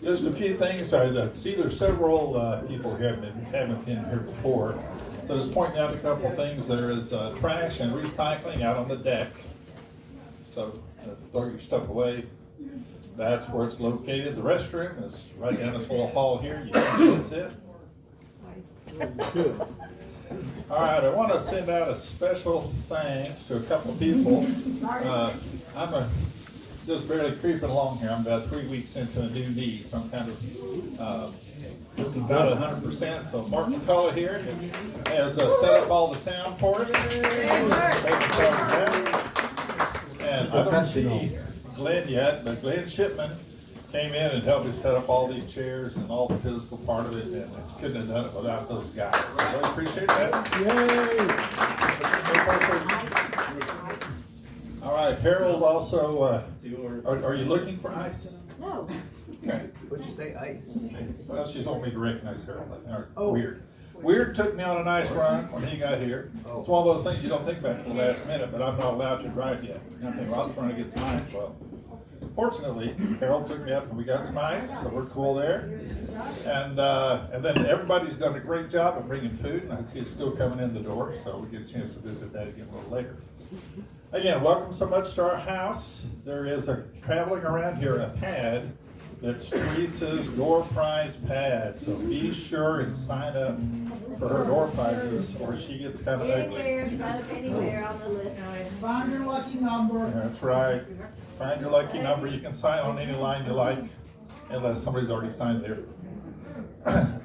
Just a few things. I see there's several people who haven't been here before. So just pointing out a couple of things. There is trash and recycling out on the deck. So throw your stuff away. That's where it's located. The restroom is right down this little hall here. You can just sit. Good. All right, I want to send out a special thanks to a couple of people. I'm just barely creeping along here. I'm about 3 weeks into a new knee, so I'm kind of about 100%. So Mark McCullough here has set up all the sound for us. And I don't see Glenn yet, but Glenn Shipman came in and helped us set up all these chairs and all the physical part of it, and couldn't have done it without those guys. So I really appreciate that. Yay! All right, Harold also, are you looking for ice? No. Okay. What'd you say, ice? Well, she's wanting me to recognize Harold. Oh. Weird took me on a nice run when he got here. It's one of those things you don't think about till the last minute, but I'm not allowed to drive yet. I think, well, I was trying to get some ice. Well, fortunately, Harold took me up and we got some ice, so we're cool there. And then everybody's done a great job of bringing food, and I see it's still coming in the door, so we get a chance to visit that again a little later. Again, welcome so much to our house. There is traveling around here a pad that's Teresa's door prize pad, so be sure and sign up for her door prizes or she gets kind of ugly. Anywhere, sign up anywhere on the list. Find your lucky number. That's right. Find your lucky number. You can sign on any line you like, unless somebody's already signed there.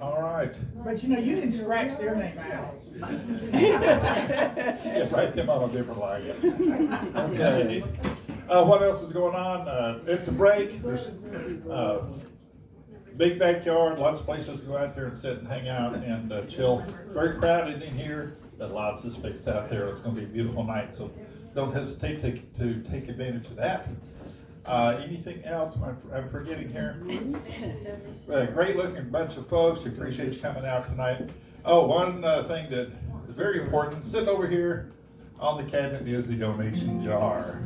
All right. But you know, you can scratch their name out. Yeah, write them on a different line. Okay. What else is going on? At the break, there's big backyard, lots of places to go out there and sit and hang out and chill. Very crowded in here, but lots of space out there. It's going to be a beautiful night, so don't hesitate to take advantage of that. Anything else I'm forgetting here? Great looking bunch of folks. We appreciate you coming out tonight. Oh, one thing that is very important, sitting over here on the cabinet is the donation jar.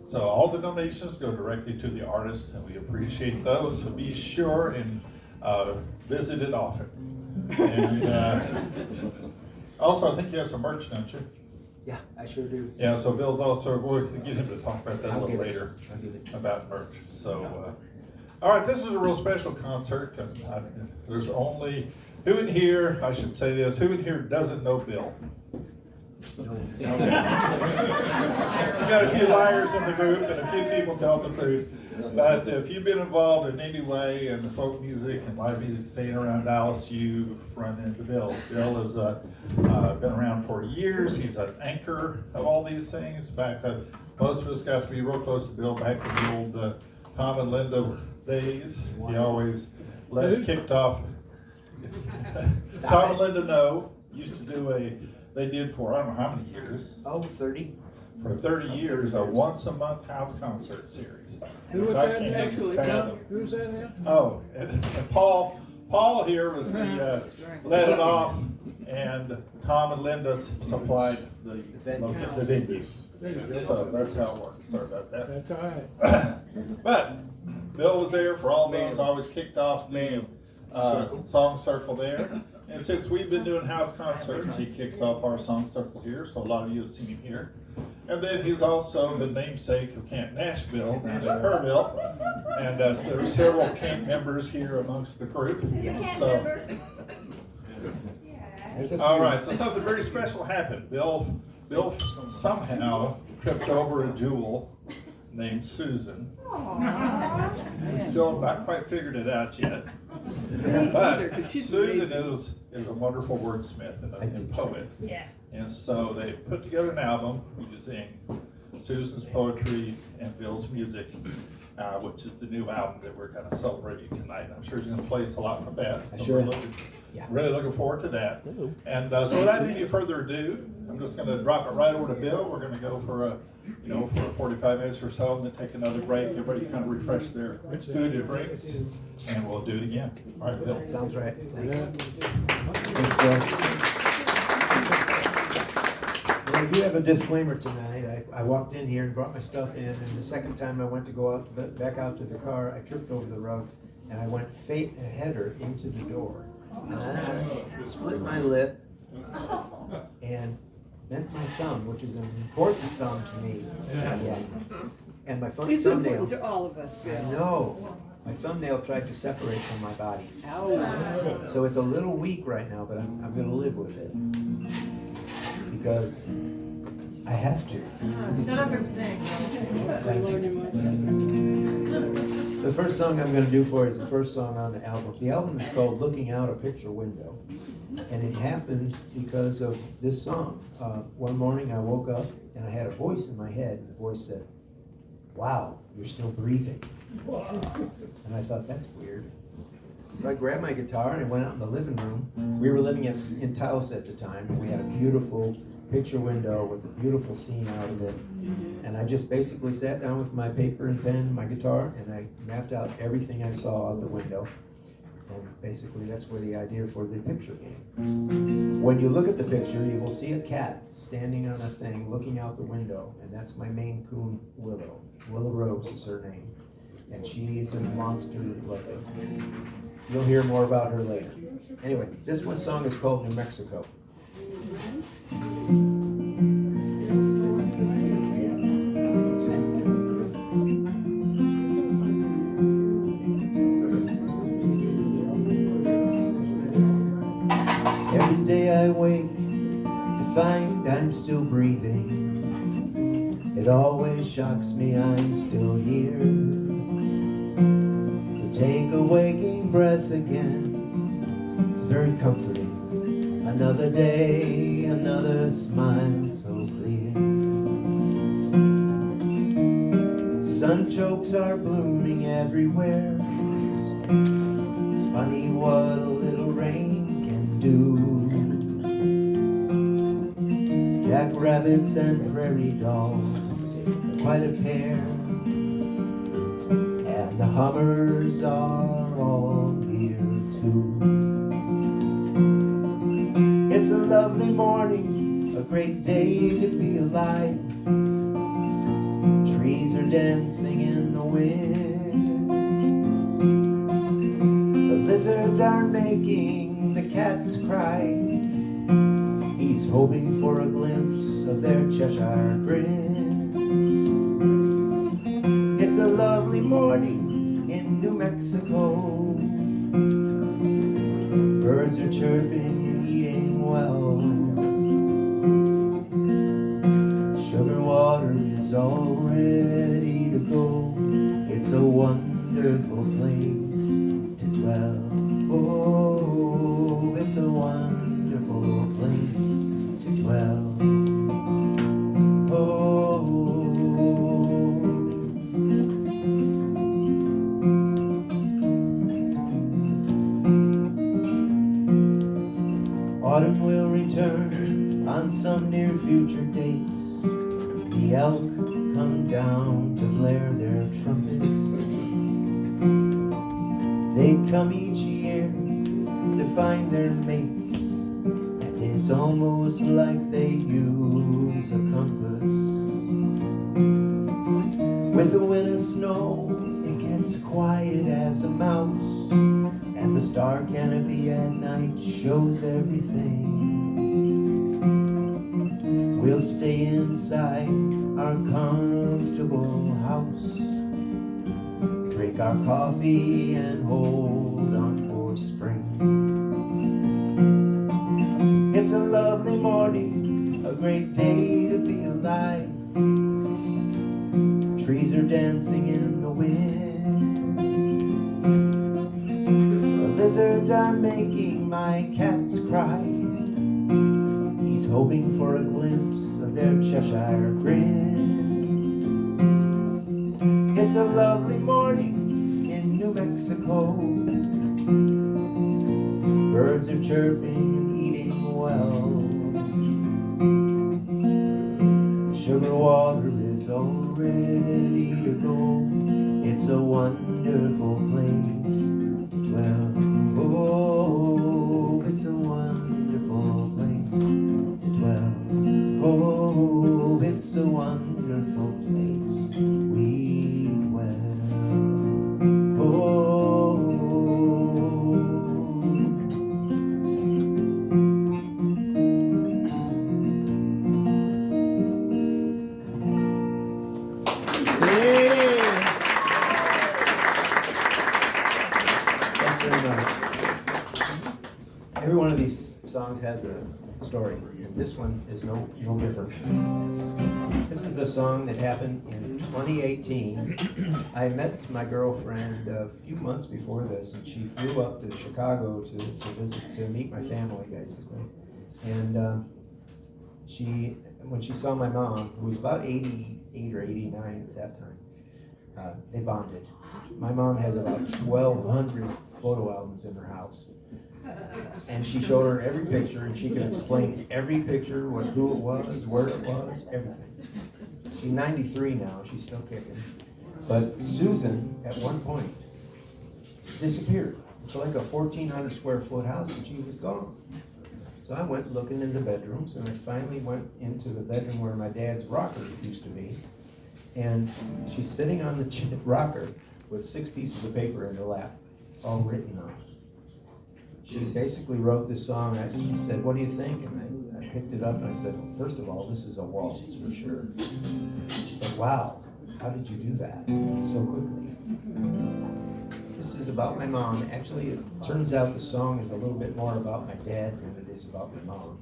So all the donations go directly to the artists, and we appreciate those. So be sure and visit it often. And also, I think you have some merch, don't you? Yeah, I sure do. Yeah, so Bill's also, we'll get him to talk about that a little later, I'll give it. about merch. So, all right, this is a real special concert. There's only, who in here, I should say this, who in here doesn't know Bill? No. We got a few liars in the group and a few people telling the truth. But if you've been involved in any way in the folk music and live music scene around Dallas, you've run into Bill. Bill has been around for years. He's an anchor of all these things. Back, most of us got to be real close to Bill back in the old Tom and Linda days. He always kicked off. Tom and Linda know used to do they did for, I don't know how many years. Oh, 30. For 30 years, a once-a-month house concert series. Who was which I that can't now? even fathom. Who's that now? Oh, and Paul here was the, led it off, and Tom and Linda supplied the venue. There you go. So that's how it works. Sorry about that. That's all right. But Bill was there for all those, always kicked off the song circle there. And since we've been doing house concerts, he kicks off our song circle here, so a lot of you have seen him here. And then he's also the namesake of Camp Nashville down in Kerrville. And there are several camp members here amongst the group. So, all right, so something very special happened. Bill somehow tripped over a jewel named Susan. We still not quite figured it out yet. But Susan is a wonderful wordsmith and poet. Yeah. And so they put together an album using Susan's poetry and Bill's music, which is the new album that we're kind of celebrating tonight. I'm sure he's going to play us a lot from that. So Sure. we're really looking forward to that. And so without any further ado, I'm just going to drop it right over to Bill. We're going to go for 45 minutes or so, and then take another break. Everybody kind of refresh their food and drinks, and we'll do it again. All right, Bill. Sounds right. Thanks. Yeah. Thanks, Bill. Well, I do have a disclaimer tonight. I walked in here and brought my stuff in, and the second time I went to go back out to the car, I tripped over the rug and I went header into the door. And I split my lip and bent my thumb, which is an important thumb to me. Yeah. And my It's thumbnail. important to all of us, I Bill. know. My thumbnail tried to separate from my body. Ow. So it's a little weak right now, but I'm gonna live with it. Because I have to. Shut up and sing. Thank you. The first song I'm gonna do for you is the first song on the album. The album is called Looking Out a Picture Window. And it happened because of this song. One morning I woke up and I had a voice in my head, and the voice said, "Wow, you're still breathing." And I thought, that's weird. So I grabbed my guitar and I went out in the living room. We were living in Taos at the time, and we had a beautiful picture window with a beautiful scene out of it. And I just basically sat down with my paper and pen and my guitar, and I mapped out everything I saw out the window. And basically that's where the idea for the picture came. When you look at the picture, you will see a cat standing on a thing looking out the window, and that's my Maine Coon, Willow. Willow Rose is her name. And she's a monster lover. You'll hear more about her later. Anyway, this one song is called New Mexico. Every day I wake to find I'm still breathing. It always shocks me I'm still here. To take a waking breath again, it's very comforting. Another day, another smile so clear. Sun chokes are blooming everywhere. It's funny what a little rain can do. Jackrabbits and prairie dogs, quite a pair. And the hummers are all here too. It's a lovely morning, a great day to be alive. Trees are dancing in the wind. The lizards are making the cats cry. He's hoping for a glimpse of their Cheshire grins. It's a lovely morning in New Mexico. Birds are chirping and eating well. Sugar water is all ready to go. It's a wonderful place to dwell. Oh, it's a wonderful place to dwell. Autumn will return on some near future date. The elk come down to blare their trumpets. They come each year to find their mates, and it's almost like they use a compass. With the winter snow, it gets quiet as a mouse, and the star canopy at night shows everything. We'll stay inside our comfortable house, drink our coffee and hold on for spring. It's a lovely morning, a great day to be alive. Trees are dancing in the wind. The lizards are making my cats cry. He's hoping for a glimpse of their Cheshire grins. It's a lovely morning in New Mexico. Birds are chirping and eating well. Sugar water is all ready to go. It's a wonderful place to dwell. Oh, it's a wonderful place to dwell. Oh, it's a wonderful place we dwell. Oh, very much. Every one of these songs has a story, and this one is no different. This is a song that happened in 2018. I met my girlfriend a few months before this, and she flew up to Chicago to visit, to meet my family, basically. And when she saw my mom, who was about 88 or 89 at that time, they bonded. My mom has about 1,200 photo albums in her house. And she showed her every picture, and she could explain every picture, who it was, where it was, everything. She's 93 now, she's still kicking. But Susan, at one point, disappeared. It's like a 1,400 square foot house, and she was gone. So I went looking in the bedrooms, and I finally went into the bedroom where my dad's rocker used to be. And she's sitting on the rocker with 6 pieces of paper in her lap, all written on it. She basically wrote this song. She said, "What do you think?" And I picked it up and I said, well, first of all, this is a waltz for sure. But wow, how did you do that so quickly? This is about my mom. Actually, it turns out the song is a little bit more about my dad than it is about my mom.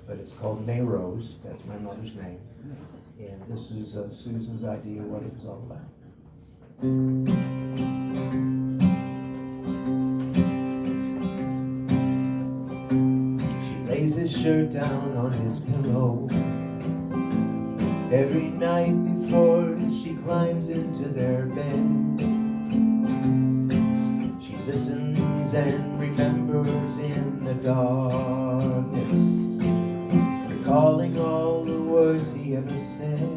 But it's called May Rose. That's my mother's name. And this is Susan's idea of what it was all about. Lays his shirt down on his pillow every night before she climbs into their bed. She listens and remembers in the darkness, recalling all the words he ever said.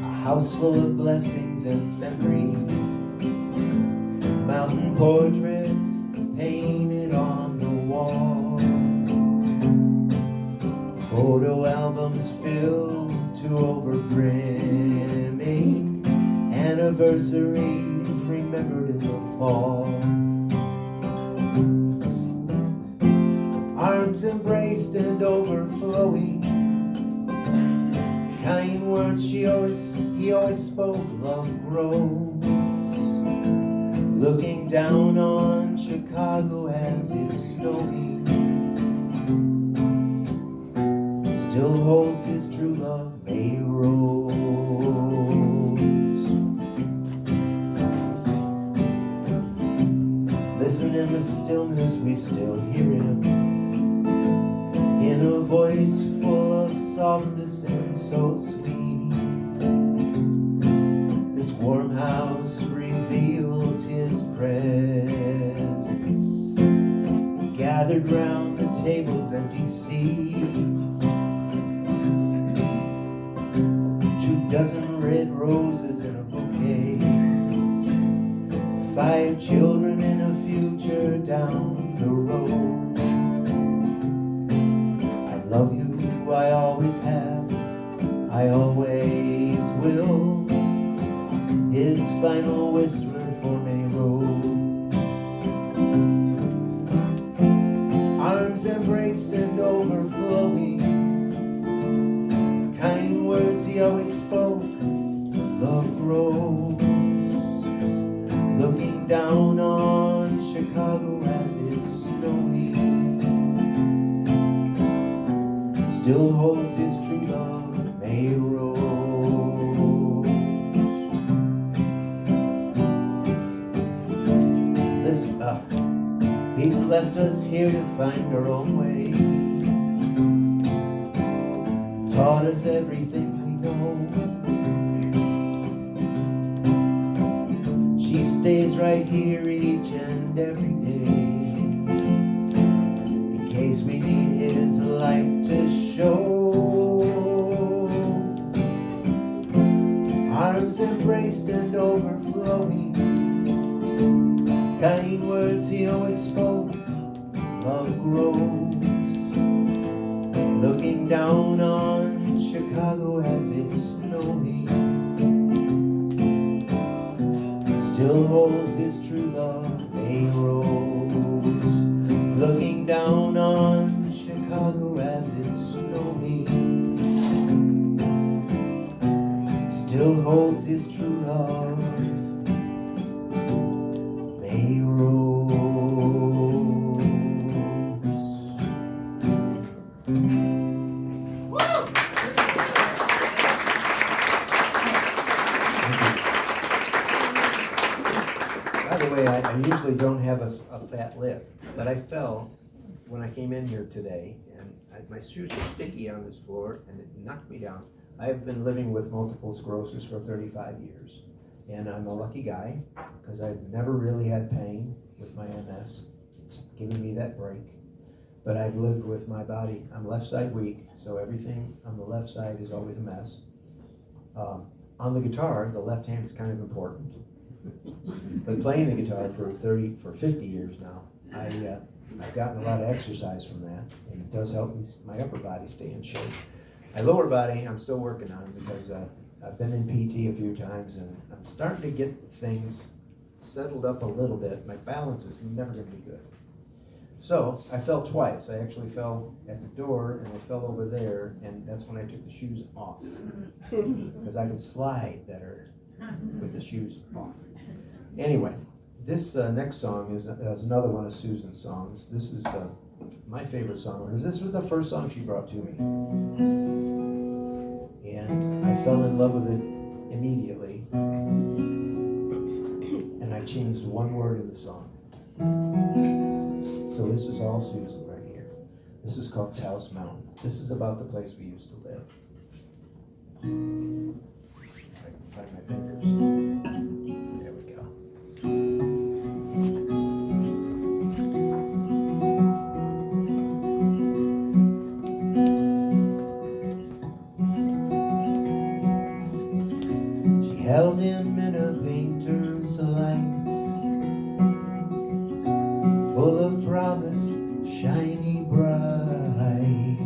A house full of blessings and memories, mountain portraits painted on the wall, photo albums filled to overbrimming, anniversaries remembered in the fall, arms embraced and overflowing, kind words he always spoke, love grows. Looking down on Chicago as it's snowing, still holds his true love, May Rose. Listen in the stillness, we still hear him, in a voice full of softness and so sweet. This warm house reveals his presence, gathered round the table's empty seats. 24 red roses in a bouquet, 5 children in a future down the road. I love you, I always have, I always will. His final whisper for May Rose. Arms embraced and overflowing, kind words he always spoke, love grows. Looking down on Chicago as it's snowing, still holds his true love, May Rose. Listen up, people left us here to find our own way, taught us everything we know. She stays right here each and every day, in case we need his light to show. Arms embraced and overflowing, kind words he always spoke, love grows. Looking down on Chicago as it's snowing, still holds his true love, May Rose. Looking down on Chicago as it's snowing, still holds his true love, a rose. By the way, I usually don't have a fat lip, but I fell when I came in here today, and my shoes are sticky on this floor, and it knocked me down. I have been living with multiple sclerosis for 35 years, and I'm a lucky guy, because I've never really had pain with my MS. It's given me that break. But I've lived with my body. I'm left side weak, so everything on the left side is always a mess. On the guitar, the left hand is kind of important. But playing the guitar for 50 years now, I've gotten a lot of exercise from that, and it does help me, my upper body stay in shape. My lower body, I'm still working on, because I've been in PT a few times, and I'm starting to get things settled up a little bit. My balance is never gonna be good. So I fell twice. I actually fell at the door, and I fell over there, and that's when I took the shoes off, because I can slide better with the shoes off. Anyway, this next song is another one of Susan's songs. This is my favorite song, because this was the first song she brought to me. And I fell in love with it immediately. And I changed one word in the song. So this is all Susan right here. This is called Taos Mountain. This is about the place we used to live. If I can find my fingers. There we go. She held him in a painter's light, full of promise, shiny bright.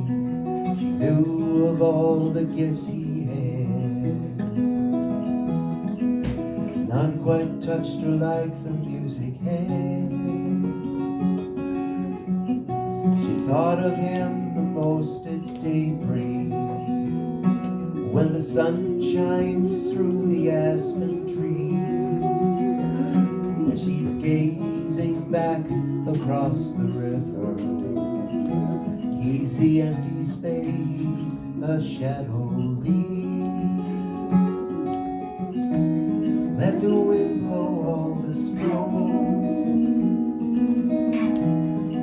She knew of all the gifts he had. None quite touched her like the music had. She thought of him the most at daybreak, when the sun shines through the aspen trees, when she's gazing back across the river. He's the empty space a shadow leaves. Let the wind blow all the snow.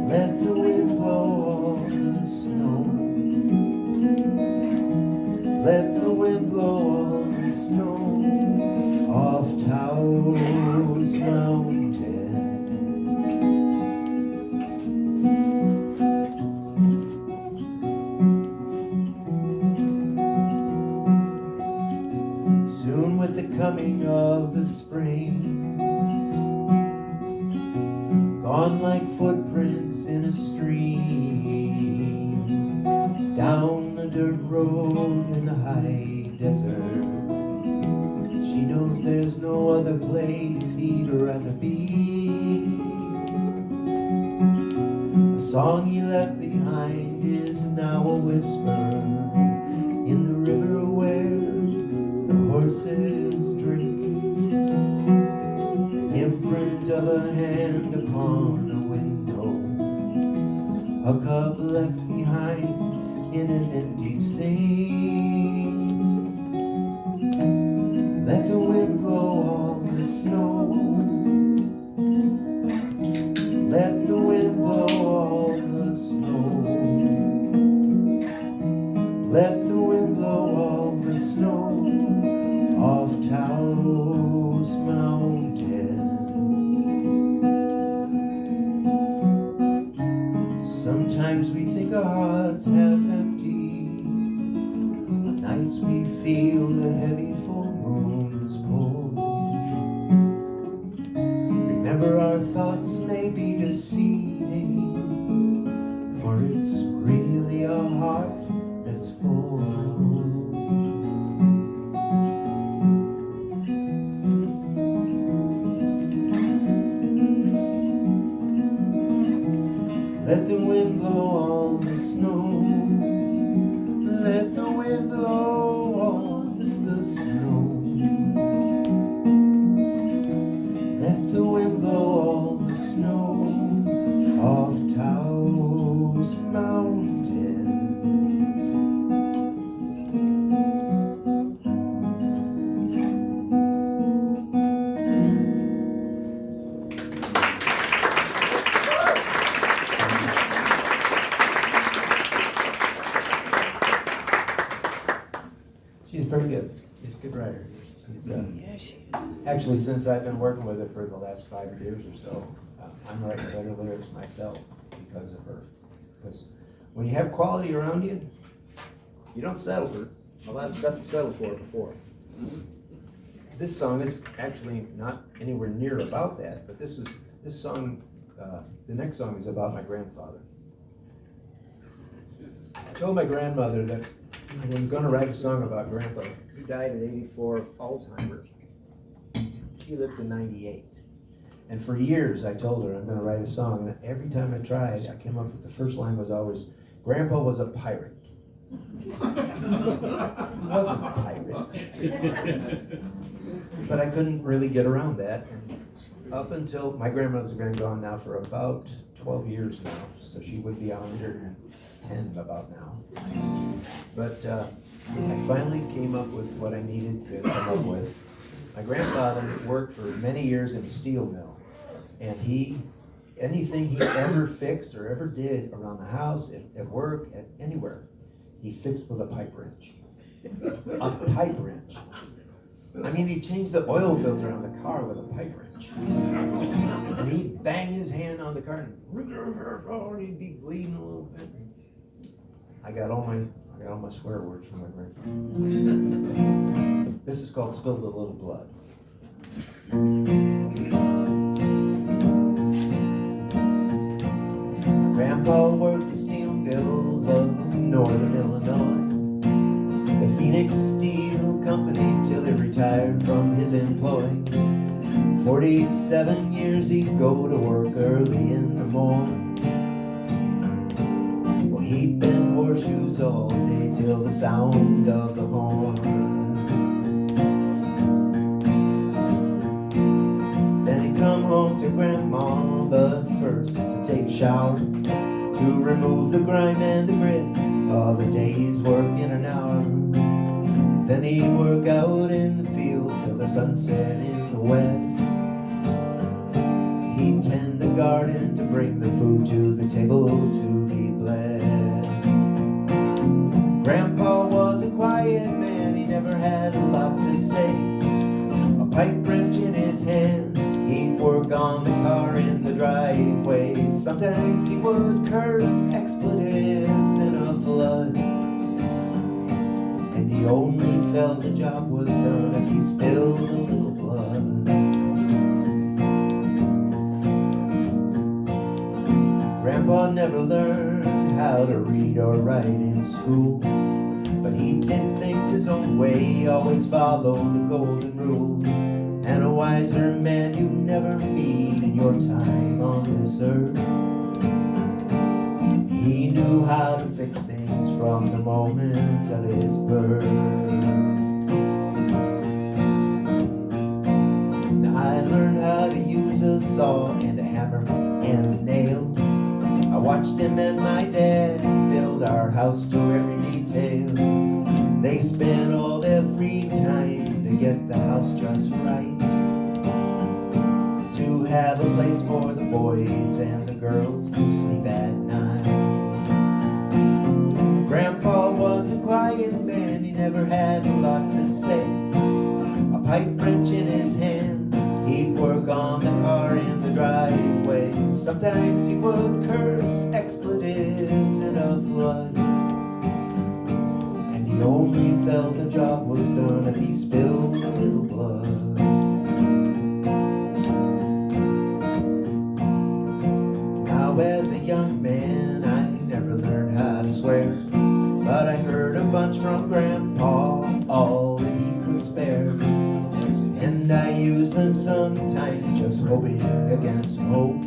Let the wind blow all the snow. Let the wind blow all the snow off Taos Mountain. Soon with the coming of the spring, gone like footprints in a stream, down the dirt road in the high desert. She knows there's no other place he'd rather be. A song he left behind is now a whisper in the river where the horses drink. Imprint of a hand upon a window, a cup left behind in an empty sink. Let the wind blow all the snow. Let the wind blow all the snow. Let the wind blow all the snow off Taos Mountain. Sometimes we think our hearts half empty. On nights we feel the heavy full moon's pull. Remember, our thoughts may be deceiving, for it's really our heart that's full. Let the wind blow all the snow. Let the wind blow all the snow. Let the wind blow all Actually, since I've been working with her for the last 5 years or so, I'm writing better lyrics myself because of her. Because when you have quality around you, you don't settle for a lot of stuff you settled for before. This song is actually not anywhere near about that, but this song, the next song is about my grandfather. I told my grandmother that I'm gonna write a song about Grandpa. He died at 84 of Alzheimer's. He lived to 98. And for years I told her I'm gonna write a song, and every time I tried, I came up with the first line was always, Grandpa was a pirate. He wasn't a pirate. But I couldn't really get around that. And up until, my grandmother's been gone now for about 12 years now, so she would be 110 about now. But I finally came up with what I needed to come up with. My grandfather worked for many years in a steel mill, and anything he ever fixed or ever did around the house, at work, anywhere, he fixed with a pipe wrench. A pipe wrench. I mean, he changed the oil filter on the car with a pipe wrench. And he'd bang his hand on the car and he'd be bleeding a little bit. I got all my swear words from my grandfather. This is called Spilled a Little Blood. Grandpa worked the steel mills of northern Illinois, the Phoenix Steel Company, till he retired from his employ. 47 years he'd go to work early in the morning. Well, he'd bend horseshoes all day till the sound of the horn. Then he'd come home to Grandma, but first to take a shower, to remove the grime and the grit of a day's work in an hour. Then he'd work out in the field till the sun set in the west. He'd tend the garden to bring the food to the table to be blessed. Grandpa was a quiet man, he never had a lot to say. A pipe wrench in his hand, he'd work on the car in the driveway. Sometimes he would curse expletives in a flood, and he only felt the job was done if he spilled a little blood. Grandpa never learned how to read or write in school, but he did things his own way, always followed the golden rule. And a wiser man you never meet in your time on this earth. He knew how to fix things from the moment of his birth. Now I learned how to use a saw and a hammer and a nail. I watched him and my dad build our house to every detail. They spent all their free time to get the house just right, to have a place for the boys and the girls to sleep at night. Grandpa was a quiet man, he never had a lot to say. A pipe wrench in his hand, he'd work on the car in the driveway. Sometimes he would curse expletives in a flood, and he only felt the job was done if he spilled a little blood. Now as a young man I never learned how to swear, but I heard a bunch from Grandpa, all that he could spare. And I use them sometimes, just hoping against hope.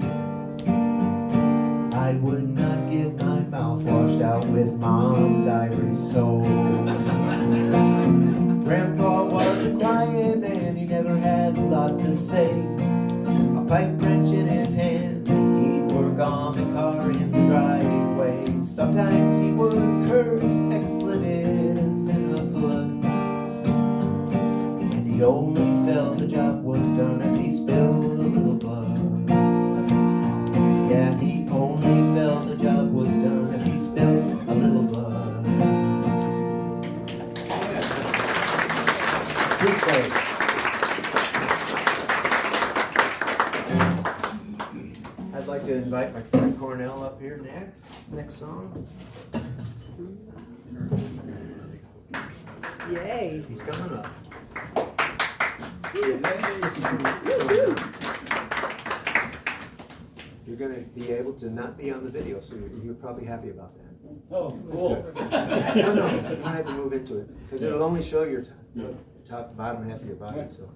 I would not get my mouth washed out with Mom's ivory soap. Grandpa was a quiet man, he never had a lot to say. A pipe wrench in his hand, he'd work on the car in the driveway. Sometimes he would curse expletives in a flood, and he only felt the job was done if he spilled a little blood. Yeah, he only felt the job was done if he spilled a little blood. True story. to invite my friend Cornell up here next song. Yay. He's coming up. You're gonna be able to not be on the video, so you're probably happy about that. Oh, cool. No, you don't have to move into it, because it'll only show your bottom half of your body, so.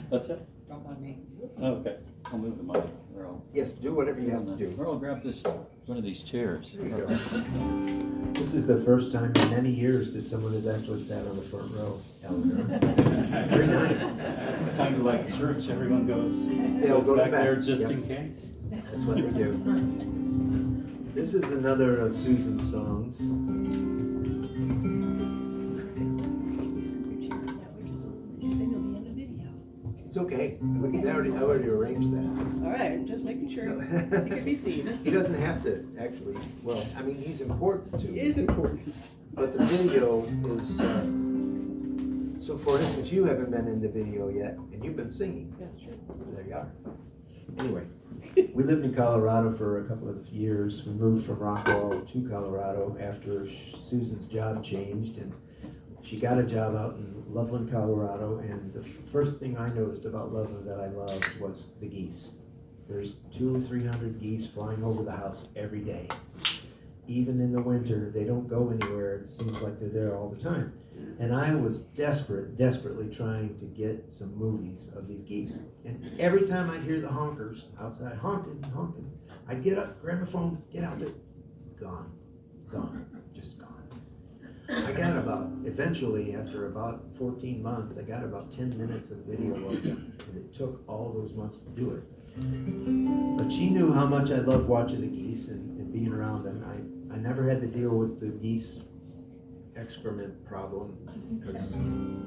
What's that? Don't mind me. Oh, okay, I'll move the mic. Yes, do whatever you have to do. Earl, grab this, one of these chairs. This is the first time in many years that someone has actually sat on the front row, Eleanor. Very nice. It's kind of like church, everyone goes They'll go to back there just in yes. case. That's what they do. This is another of Susan's songs. It's okay. I already arranged that. All right, just making sure it can be seen. He doesn't have to, actually. Well, I mean, he's important It too. is important. But the video is, so for instance, you haven't been in the video yet, and you've been singing. That's true. There you are. Anyway, we lived in Colorado for a couple of years. We moved from Rockwall to Colorado after Susan's job changed, and she got a job out in Loveland, Colorado, and the first thing I noticed about Loveland that I loved was the geese. There's 200 or 300 geese flying over the house every day. Even in the winter, they don't go anywhere. It seems like they're there all the time. And I was desperately trying to get some movies of these geese. And every time I'd hear the honkers outside, honking, I'd get up, grab my phone, get out there, gone, just gone. I got eventually, after about 14 months, I got about 10 minutes of video of them, and it took all those months to do it. But she knew how much I loved watching the geese and being around them. I never had to deal with the geese excrement problem, because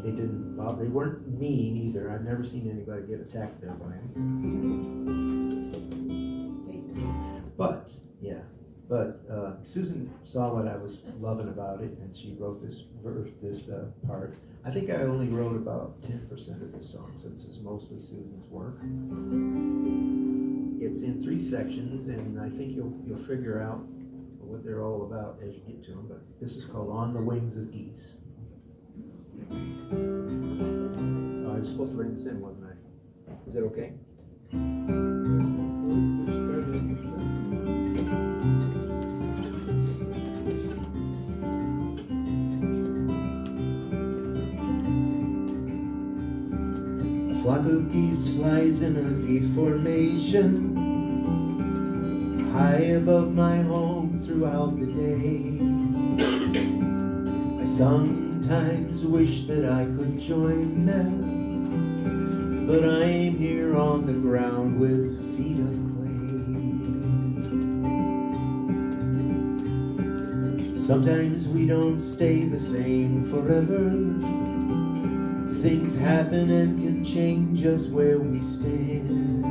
they weren't mean either. I've never seen anybody get attacked there by them. But Susan saw what I was loving about it, and she wrote this part. I think I only wrote about 10% of this song, so this is mostly Susan's work. It's in 3 sections, and I think you'll figure out what they're all about as you get to them. But this is called "On the Wings of Geese." Oh, I was supposed to bring this in, wasn't I? Is it okay? A flock of geese flies in a V formation, high above my home throughout the day. I sometimes wish that I could join them, but I'm here on the ground with feet of clay. Sometimes we don't stay the same forever. Things happen and can change us where we stand.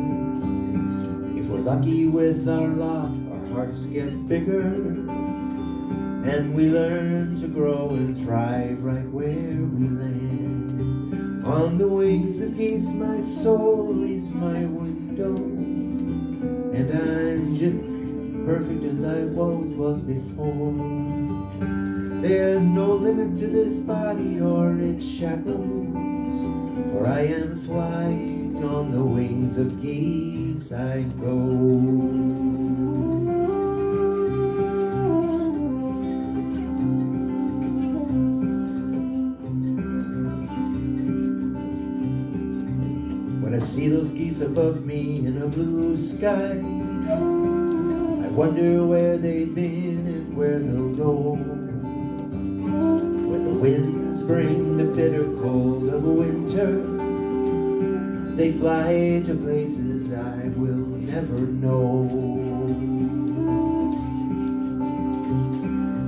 If we're lucky with our lot, our hearts get bigger, and we learn to grow and thrive right where we land. On the wings of geese, my soul reads my window, and I'm just perfect as I always was before. There's no limit to this body or its shackles, for I am flying on the wings of geese I go. When I see those geese above me in a blue sky, I wonder where they've been and where they'll go. When the winds bring the bitter cold of winter, they fly to places I will never know.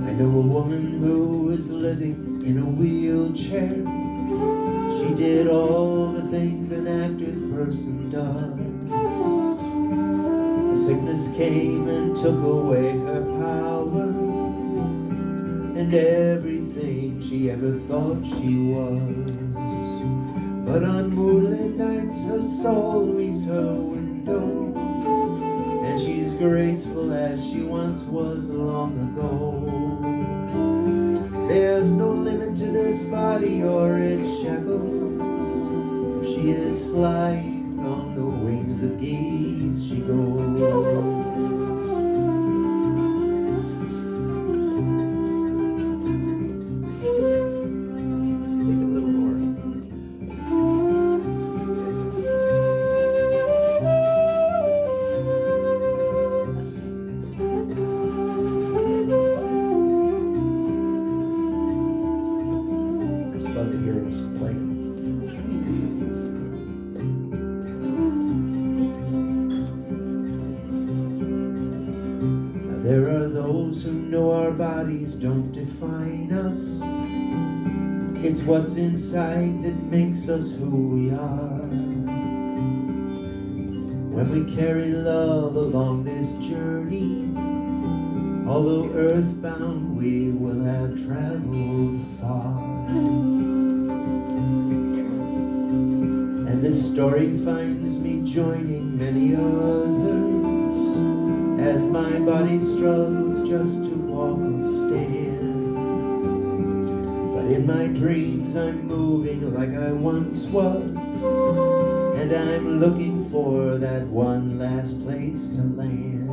I know a woman who is living in a wheelchair. She did all the things an active person does. A sickness came and took away her power, and everything she ever thought she was. But on moonlit nights her soul leaves her window, window, and she's graceful as she once was long ago. There's no limit to this body or its shackles. She is flying on the wings of geese. She goes. Love to hear us playing. Now there are those who know our bodies don't define us. It's what's inside that makes us who we are. When we carry love along this journey, although earthbound we will have traveled far. And this story finds me joining many others as my body struggles just to walk or stand. But in my dreams I'm moving like I once was, and I'm looking for that one last place to land.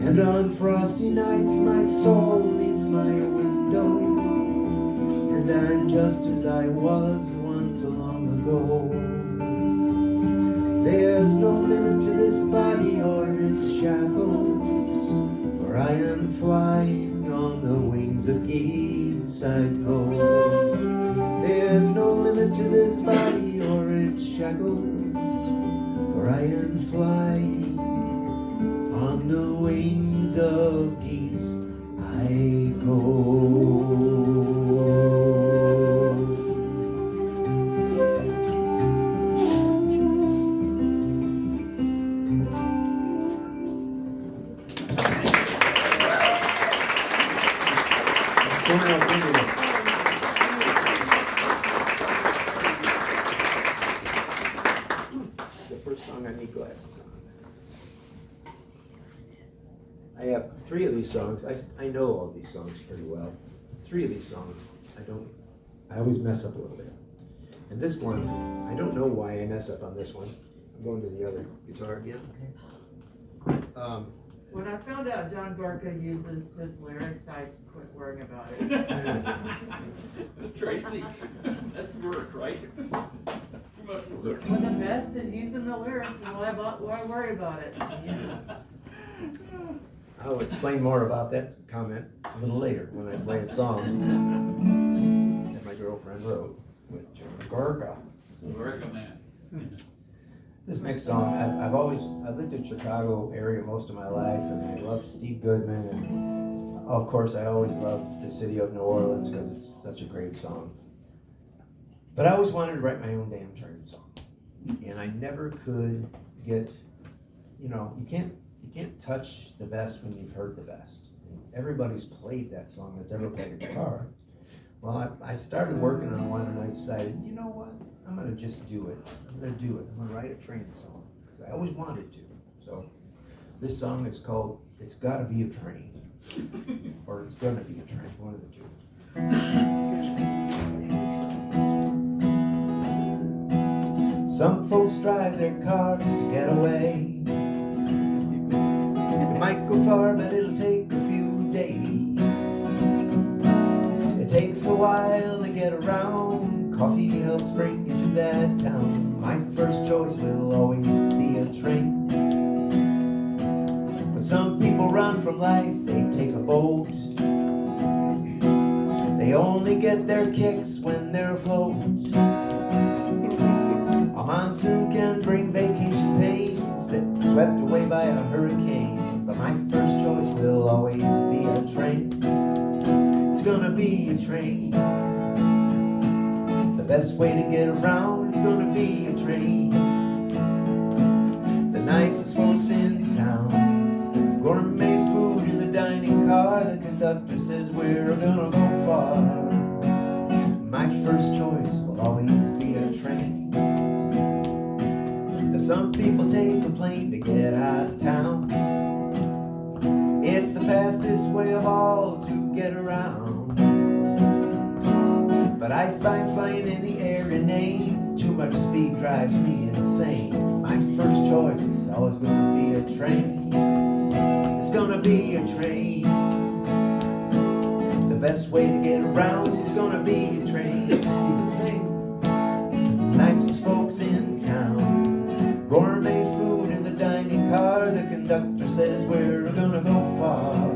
And on frosty nights my soul leaves my window, and I'm just as I was once so long ago. There's no limit to this body or its shackles, for I am flying on the wings of geese I go. There's no limit to this body or its shackles, for I am flying on the wings of geese I go. The first song I need glasses on. I have 3 of these songs. I know all these songs pretty well. 3 of these songs, I always mess up a little bit. And this one, I don't know why I mess up on this one. I'm going to the other guitar again. When I found out John Gorka uses his lyrics, I quit worrying about it. Tracy, that's work, right? Too much work. When the best is using the lyrics, why worry about it? I'll explain more about that comment a little later when I play a song that my girlfriend wrote with John Gorka. Gorka man. This next song, I've lived in Chicago area most of my life, and I love Steve Goodman, and of course I always loved the city of New Orleans because it's such a great song. But I always wanted to write my own damn train song, and I never could get, you can't touch the best when you've heard the best. And everybody's played that song that's ever played a guitar. Well, I started working on one, and I decided, you know what? I'm gonna just do it. I'm gonna write a train song, because I always wanted to. So this song is called It's Gotta Be a Train, or It's Gonna Be a Train, one of the two. Some folks drive their cars to get away. It might go far, but it'll take a few days. It takes a while to get around. Coffee helps bring you to that town. My first choice will always be a train. But some people run from life, they take a boat. They only get their kicks when they're afloat. A monsoon can bring vacation pain, swept away by a hurricane. But my first choice will always be a train. It's gonna be a train. The best way to get around is gonna be a train. The nicest folks in town, gourmet food in the dining car. The conductor says we're gonna go far. My first choice will always be a train. Some people take a plane to get out of town. It's the fastest way of all to get around. But I find flying in the air inane. Too much speed drives me insane. My first choice is always gonna be a train. It's gonna be a train. The best way to get around is gonna be a train. You can sing. Nicest folks in town. Gourmet food in the dining car. The conductor says we're gonna go far.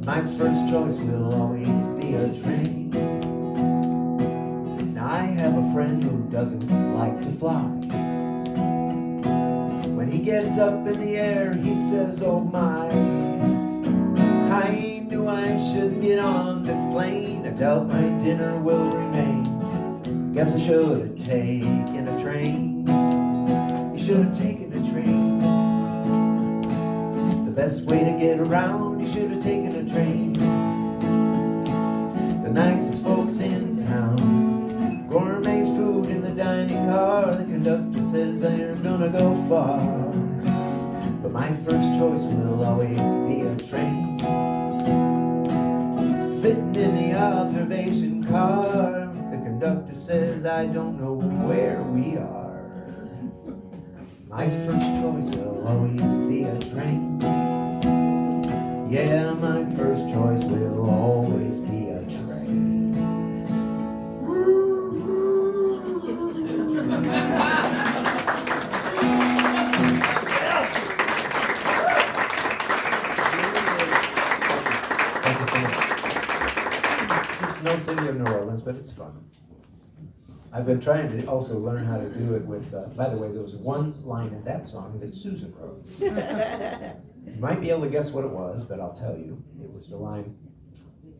My first choice will always be a train. Now I have a friend who doesn't like to fly. When he gets up in the air, he says, oh my, I knew I shouldn't get on this plane. I doubt my dinner will remain. Guess I should have taken a train. You should have taken a train. The best way to get around, you should have taken a train. The nicest folks in town. Gourmet food in the dining car. The conductor says they're gonna go far. But my first choice will always be a train. Sitting in the observation car. The conductor says I don't know where we are. My first choice will always be a train. Yeah, my first choice will always be a train. Thank you so much. It's no city of New Orleans, but it's fun. I've been trying to also learn how to do it with, by the way, there was one line in that song that Susan wrote. You might be able to guess what it was, but I'll tell you. It was the line,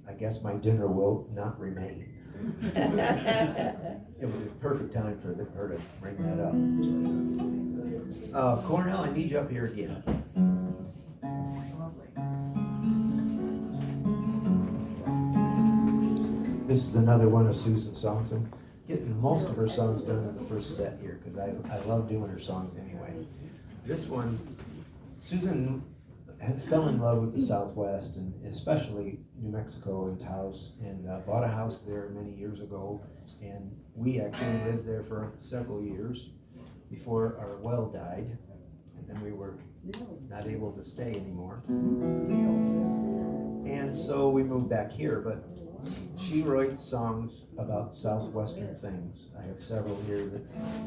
I guess my dinner will not remain. It was a perfect time for her to bring that up. Cornell, I need you up here again. This is another one of Susan's songs. I'm getting most of her songs done in the first set here because I love doing her songs anyway. This one, Susan fell in love with the Southwest and especially New Mexico and Taos, and bought a house there many years ago, and we actually lived there for several years before our well died, and then we were not able to stay anymore. And so we moved back here, but she writes songs about Southwestern things. I have several here that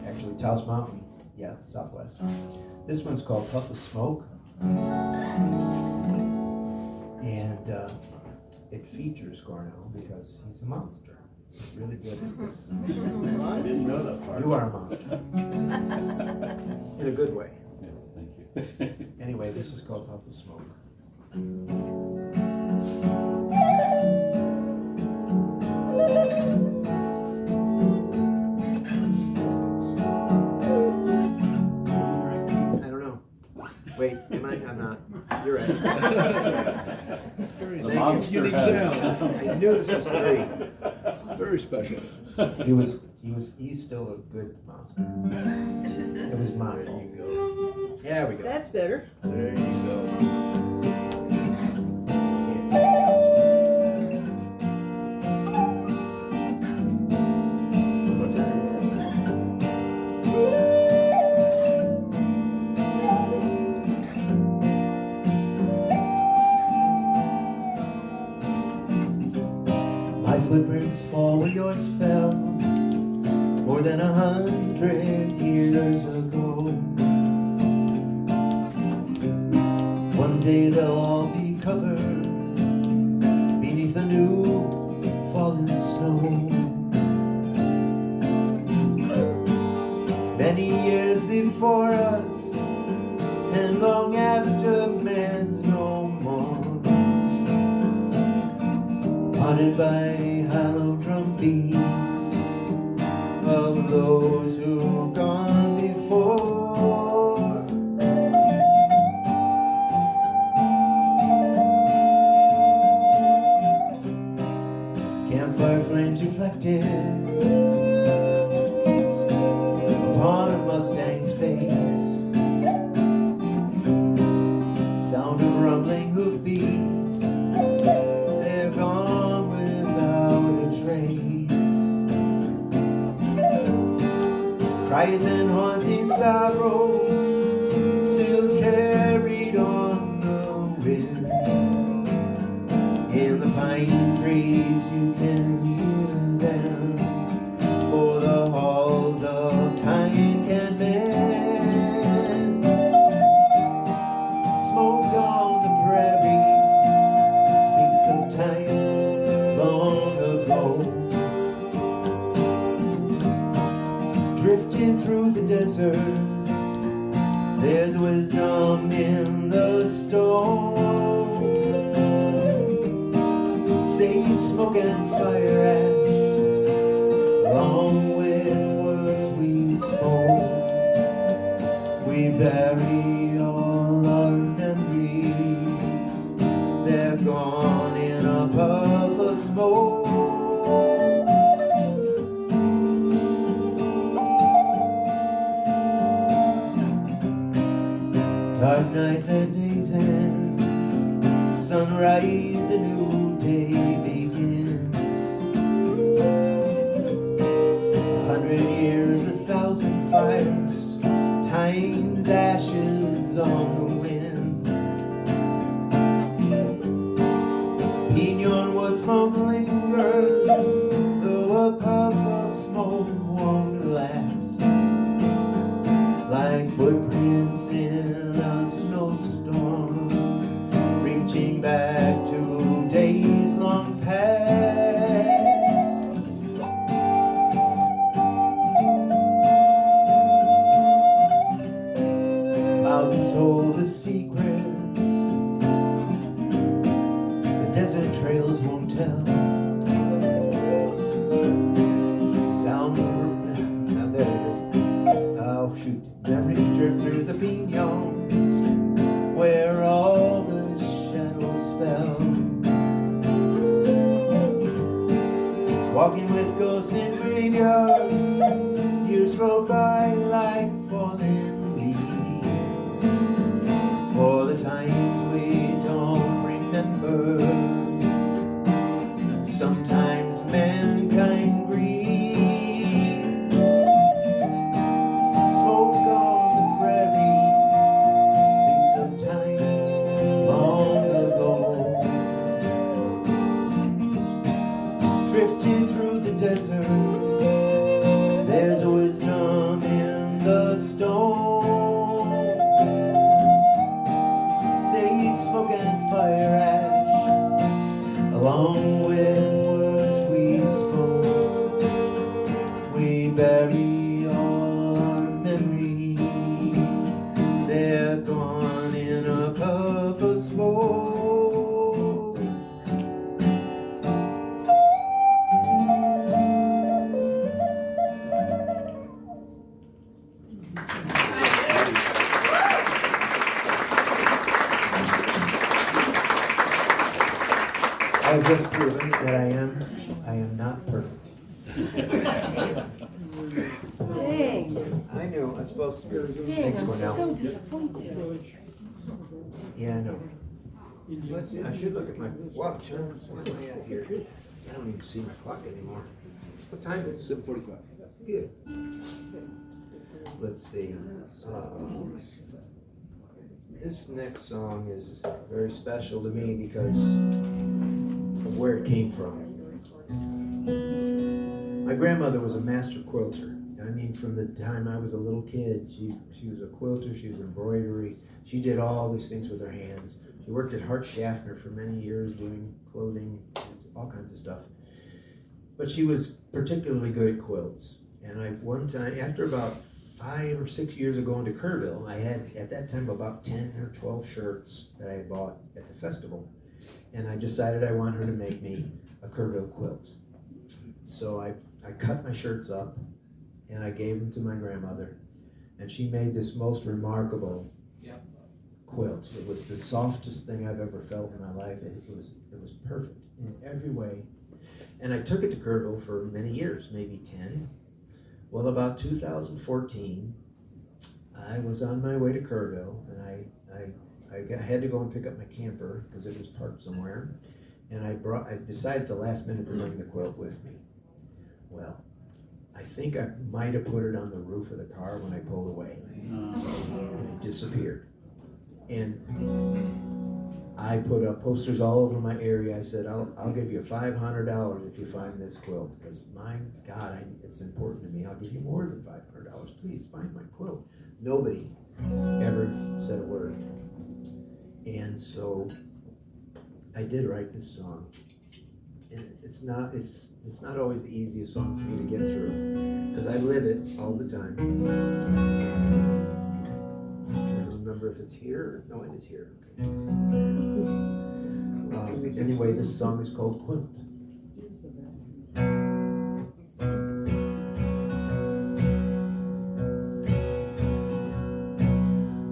actually, Taos Mountain, yeah, Southwest. This one's called Puff of Smoke. And it features Cornell because he's a monster. He's really good at this. I didn't know that part. You are a monster. In a good way. Yeah, thank you. Anyway, this is called Puff of Smoke. I don't know. Wait, am I? I'm not. You're right. It's very The monster unique has- sound. I knew this was three. Very special. He's still a good monster. It was mine. There we go. That's better. There you go. One more time. My footprints fall where yours fell more than 100 years ago. One day they'll all be covered beneath the new fallen snow. Many years before us and long after man's no more, haunted by hollow drum beats of those who've gone before. Campfire flames reflected upon a Mustang's face. Sighs and haunting sorrows still carried on the wind. In the pine trees you can hear them, for the halls of time can mend. Smoke on the prairie speaks of times long ago. Drifting through the desert, there's wisdom in the storm. Sage, smoke, and fire ash, along with words we spoke. We bury all our memories, they're gone in a puff of smoke. Dark nights and days end, sunrise, a new day begins. 100 years, 1,000 fires, time's ashes on the wind. Pinon wood smoke lingers, though a puff of smoke won't last. Like footprints in a snowstorm, reaching back to days long past. Mountains hold the secrets the desert trails won't tell. Sound, now there it is. Oh shoot, memories drift through the pinon, where all the shadows fell. Walking with ghosts in graveyards, years roll by like falling leaves. For the times we don't remember, sometimes mankind grieves. Smoke on the prairie speaks of times long ago. Drifting through the desert, there's wisdom in the stone. Sage, smoke, and fire ash, along with words we spoke. We bury all our memories, they're gone in a puff of smoke. I've just proven that I am not perfect. Dang, I knew, I was supposed to. dang, Thanks, I'm Cornell. so disappointed. Yeah, I know. Let's see, I should look at my watch. Where am I at here? I don't even see my clock anymore. What time is it? 7:45. Good. Let's see. This next song is very special to me because of where it came from. My grandmother was a master quilter. I mean, from the time I was a little kid, she was a quilter, she was embroidery. She did all these things with her hands. She worked at Hart Schaffner for many years doing clothing, all kinds of stuff. But she was particularly good at quilts. And one time, after about 5 or 6 years of going to Kerrville, I had at that time about 10 or 12 shirts that I had bought at the festival. And I decided I wanted her to make me a Kerrville quilt. So I cut my shirts up and I gave them to my grandmother. And she made this most remarkable quilt. It was the softest thing I've ever felt in my life. It was perfect in every way. And I took it to Kerrville for many years, maybe 10. Well, about 2014, I was on my way to Kerrville, and I had to go and pick up my camper because it was parked somewhere. And I decided at the last minute to bring the quilt with me. Well, I think I might have put it on the roof of the car when I pulled away. And it disappeared. And I put up posters all over my area. I said, I'll give you $500 if you find this quilt, because my God, it's important to me. I'll give you more than $500. Please find my quilt. Nobody ever said a word. And so I did write this song. And it's not always the easiest song for me to get through, because I live it all the time. I don't remember if it's here. No, it is here. Okay. Anyway, this song is called Quilt.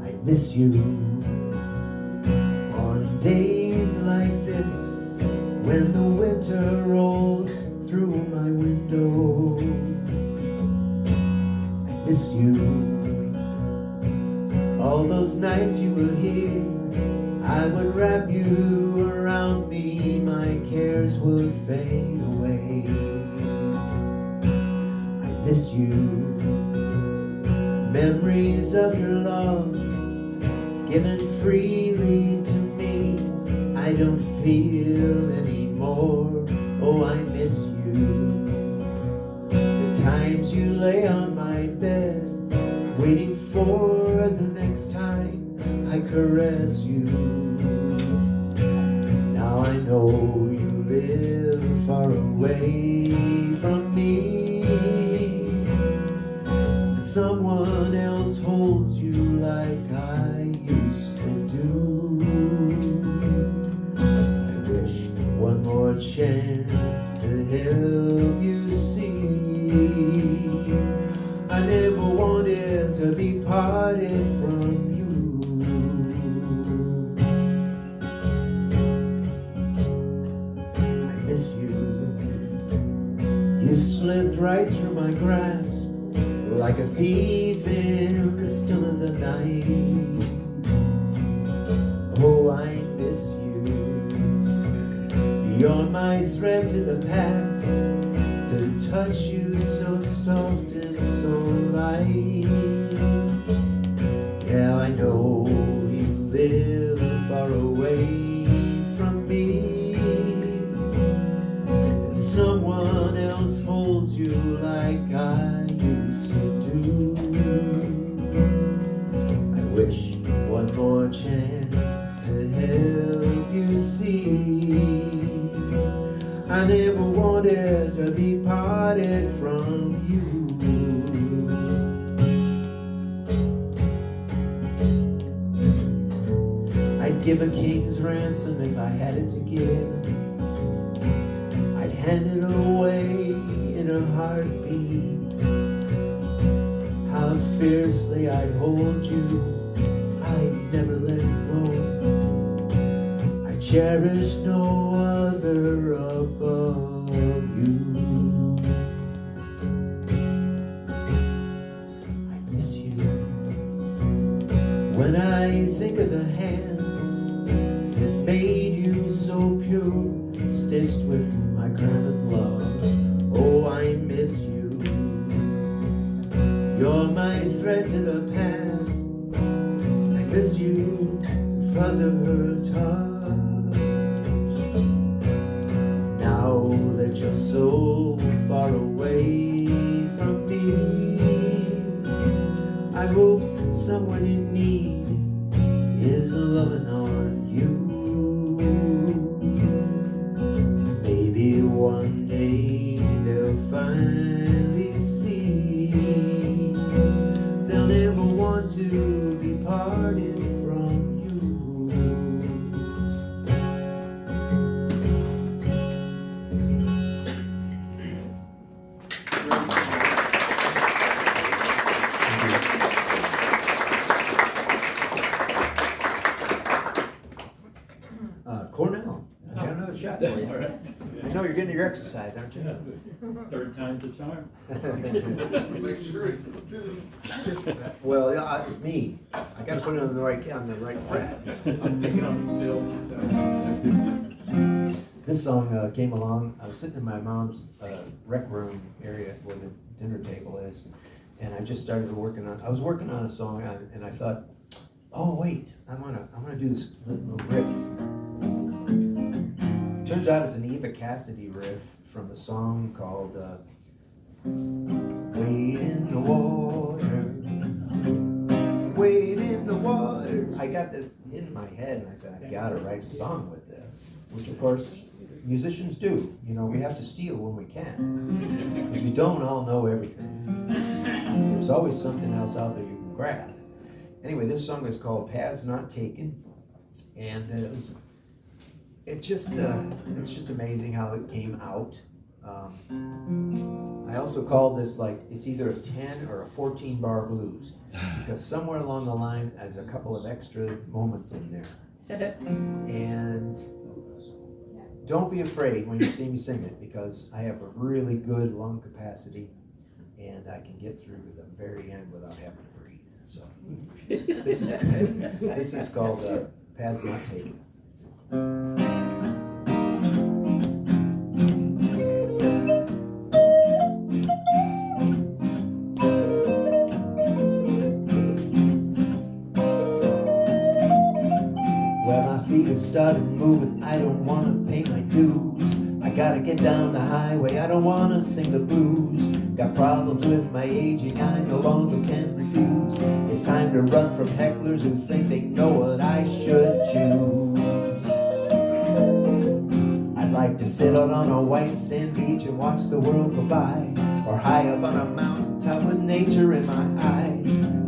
I miss you on days like this, when the winter rolls through my window. I miss you all those nights you were here. I would wrap you around me, my cares would fade away. I miss you, memories of your love given freely to me. I don't feel anymore. Oh, I miss you. The times you lay on my bed, waiting for the next time I caress you. Now I know you live far away from me, and someone else holds you like I used to do. I wish one more chance to help you see I never wanted to be parted from you. I miss you. You slipped right through my grasp like a thief in the still of the night. Oh, I miss you. You're my thread to the past, to touch you so soft and so light. Yeah, I know you live far away from me, and someone else holds you like I used to do. I wish one more chance to help you see I never wanted to be parted from you. I'd give a king's ransom if I had it to give. I'd hand it away in a heartbeat. How fiercely I'd hold you, I'd never let go. I cherish no other above you. I miss you. When I think of the hands that made you so pure, stitched with my grandma's love, oh, I miss you. You're my thread to the past. I miss you because of her touch. Now that you're so far away from me, I hope someone in need is loving on you. Maybe one day they'll finally see they'll never want to be parted from you. Cornell, I got another shot for you. All right. I know you're getting your exercise, aren't you? Third time's a charm. Make sure it's two. Well, yeah, it's me. I gotta put it on the right fret. I'm picking on Bill. This song came along, I was sitting in my mom's rec room area where the dinner table is. And I just started I was working on a song and I thought, oh wait, I wanna do this little riff. Turns out it's an Eva Cassidy riff from a song called Wade in the Water. Wade in the water. I got this in my head and I said, I gotta write a song with this. Which of course, musicians do. You know, we have to steal when we can. Because we don't all know everything. There's always something else out there you can grab. Anyway, this song is called Paths Not Taken. And it's just amazing how it came out. I also call this like, it's either a 10 or a 14 bar blues, because somewhere along the line there's a couple of extra moments in there. And don't be afraid when you see me sing it, because I have a really good lung capacity and I can get through to the very end without having to breathe. So this is called Paths Not Taken. Started moving, I don't wanna pay my dues. I gotta get down the highway, I don't wanna sing the blues. Got problems with my aging, I no longer can refuse. It's time to run from hecklers who think they know what I should choose. I'd like to sit out on a white sand beach and watch the world go by, or high up on a mountain top with nature in my eye.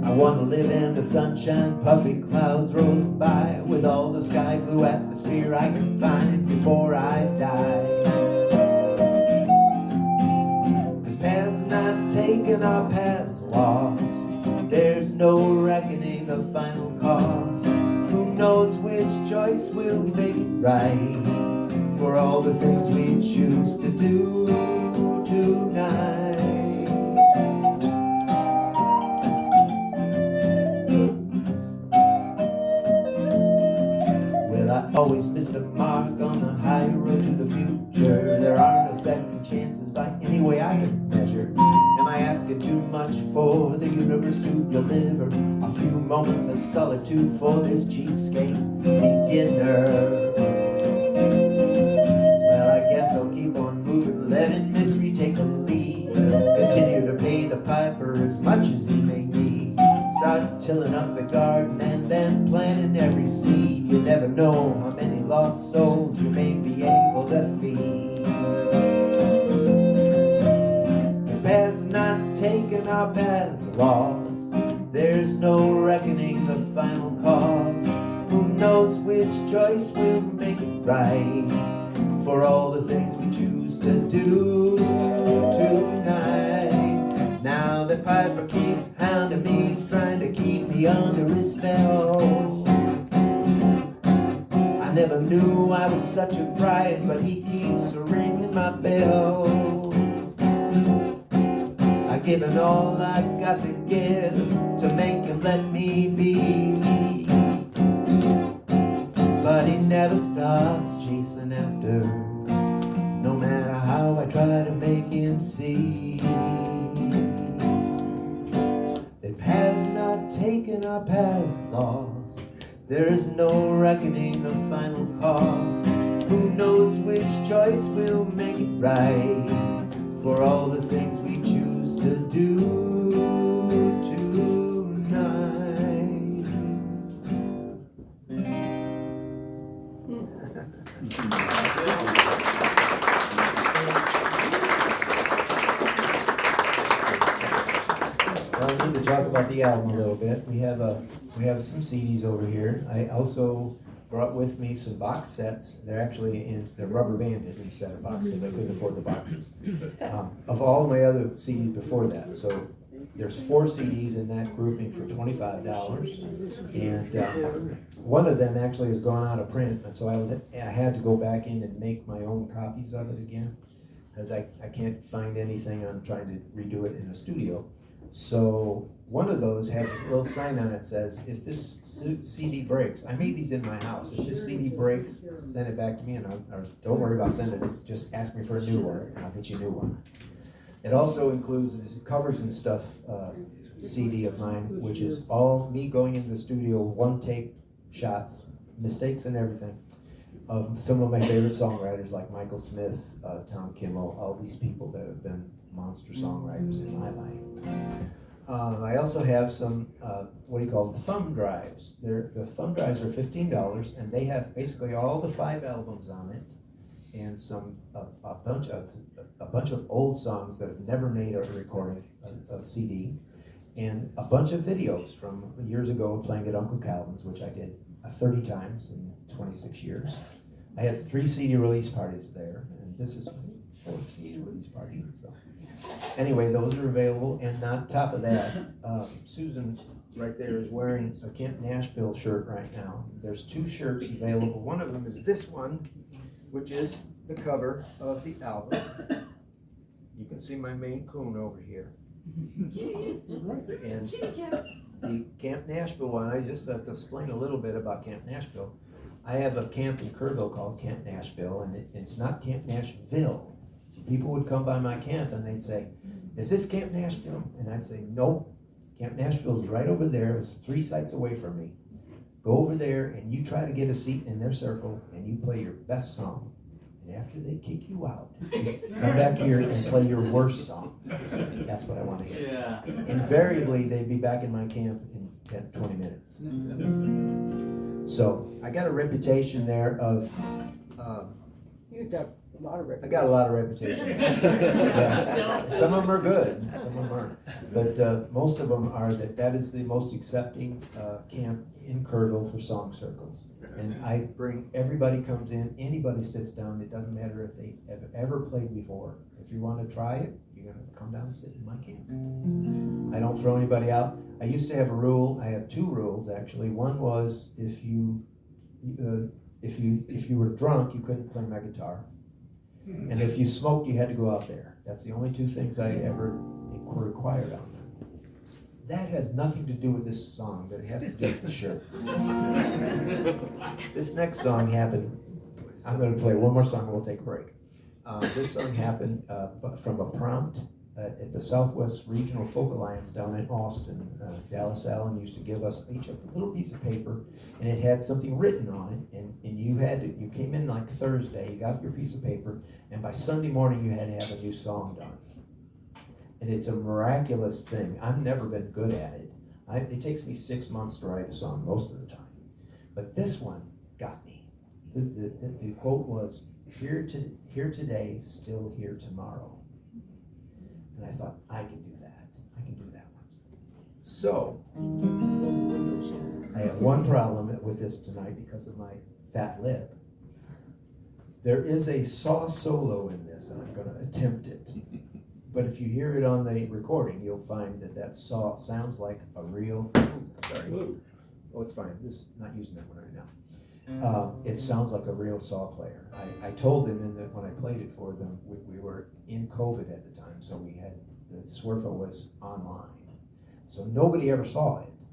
I want to live in the sunshine, puffy clouds rolling by, with all the sky blue atmosphere I can find before I die. 'Cause paths not taken are paths lost. There's no reckoning the final cost. Who knows which choice will make it right for all the things we choose to do tonight. Always miss the mark on the high road to the future. There are no second chances by any way I can measure. Am I asking too much for the universe to deliver a few moments of solitude for this cheapskate beginner? Well, I guess I'll keep on moving, letting mystery take the lead. Continue to pay the piper as much as he may need. Start tilling up the garden and then planting every seed. You never know how many lost souls you may be able to feed. 'Cause paths not taken are paths lost. There's no reckoning the final cost. Who knows which choice will make it right for all the things we choose to do tonight. Now the piper keeps hounding me, he's trying to keep me under his spell. I never knew I was such a prize, but he keeps ringing my bell. I've given all I got to give to make him let me be, but he never stops chasing after, no matter how I try to make him see. The paths not taken are paths lost. There's no reckoning the final cost. Who knows which choice will make it right for all the things we choose to do tonight. Well, we need to talk about the album a little bit. We have some CDs over here. I also brought with me some box sets. They're rubber banded instead of boxes because I couldn't afford the boxes. Of all my other CDs before that. So there's 4 CDs in that grouping for $25. And one of them actually has gone out of print. And so I had to go back in and make my own copies of it again, because I can't find anything on trying to redo it in a studio. So one of those has a little sign on it that says, if this CD breaks, I made these in my house, if this CD breaks, send it back to me, or don't worry about sending it, just ask me for a new one, and I'll get you a new one. It also includes this covers and stuff CD of mine, which is all me going into the studio, one take shots, mistakes and everything, of some of my favorite songwriters like Michael Smith, Tom Kimmel, all these people that have been monster songwriters in my life. I also have some, what do you call them, thumb drives. The thumb drives are $15, and they have basically all the 5 albums on it, and a bunch of old songs that have never made a recording, a CD, and a bunch of videos from years ago playing at Uncle Calvin's, which I did 30 times in 26 years. I had 3 CD release parties there, and this is my 4th CD release party. So anyway, those are available, and on top of that, Susan right there is wearing a Camp Nashville shirt right now. There's 2 shirts available. One of them is this one, which is the cover of the album. You can see my Maine Coon over here. And the Camp Nashville one, I just have to explain a little bit about Camp Nashville. I have a camp in Kerrville called Camp Nashville, and it's not Camp Nashville. People would come by my camp and they'd say, "Is this Camp Nashville?" And I'd say, "Nope, Camp Nashville is right over there. It's 3 sites away from me. Go over there and you try to get a seat in their circle and you play your best song. And after they kick you out, come back here and play your worst song." That's what I want to hear. Yeah. Invariably, they'd be back in my camp in 10, 20 minutes. So I got a reputation there of, You got a lot of I got a lot of reputation. Yeah. Some of them are good, some of them aren't. But most of them are that is the most accepting camp in Kerrville for song circles. And I bring, everybody comes in, anybody sits down, it doesn't matter if they have ever played before. If you want to try it, you're going to come down and sit in my camp. I don't throw anybody out. I used to have a rule, I have 2 rules actually. One was if you were drunk, you couldn't play my guitar. And if you smoked, you had to go out there. That's the only 2 things I ever required on them. That has nothing to do with this song, but it has to do with the shirts. This next song happened, I'm going to play one more song and we'll take a break. This song happened from a prompt at the Southwest Regional Folk Alliance down in Austin. Dallas Allen used to give us each a little piece of paper, and it had something written on it, and you came in like Thursday, you got your piece of paper, and by Sunday morning you had to have a new song done. And it's a miraculous thing. I've never been good at it. It takes me 6 months to write a song most of the time. But this one got me. The quote was, here today, still here tomorrow. And I thought, I can do that. I can do that one. So, I have one problem with this tonight because of my fat lip. There is a saw solo in this, and I'm going to attempt it. But if you hear it on the recording, you'll find that saw sounds like a real, sorry. Oh, it's fine. Not using that one right now. It sounds like a real saw player. I told them when I played it for them, we were in COVID at the time, so the Swerfo was online. So nobody ever saw it.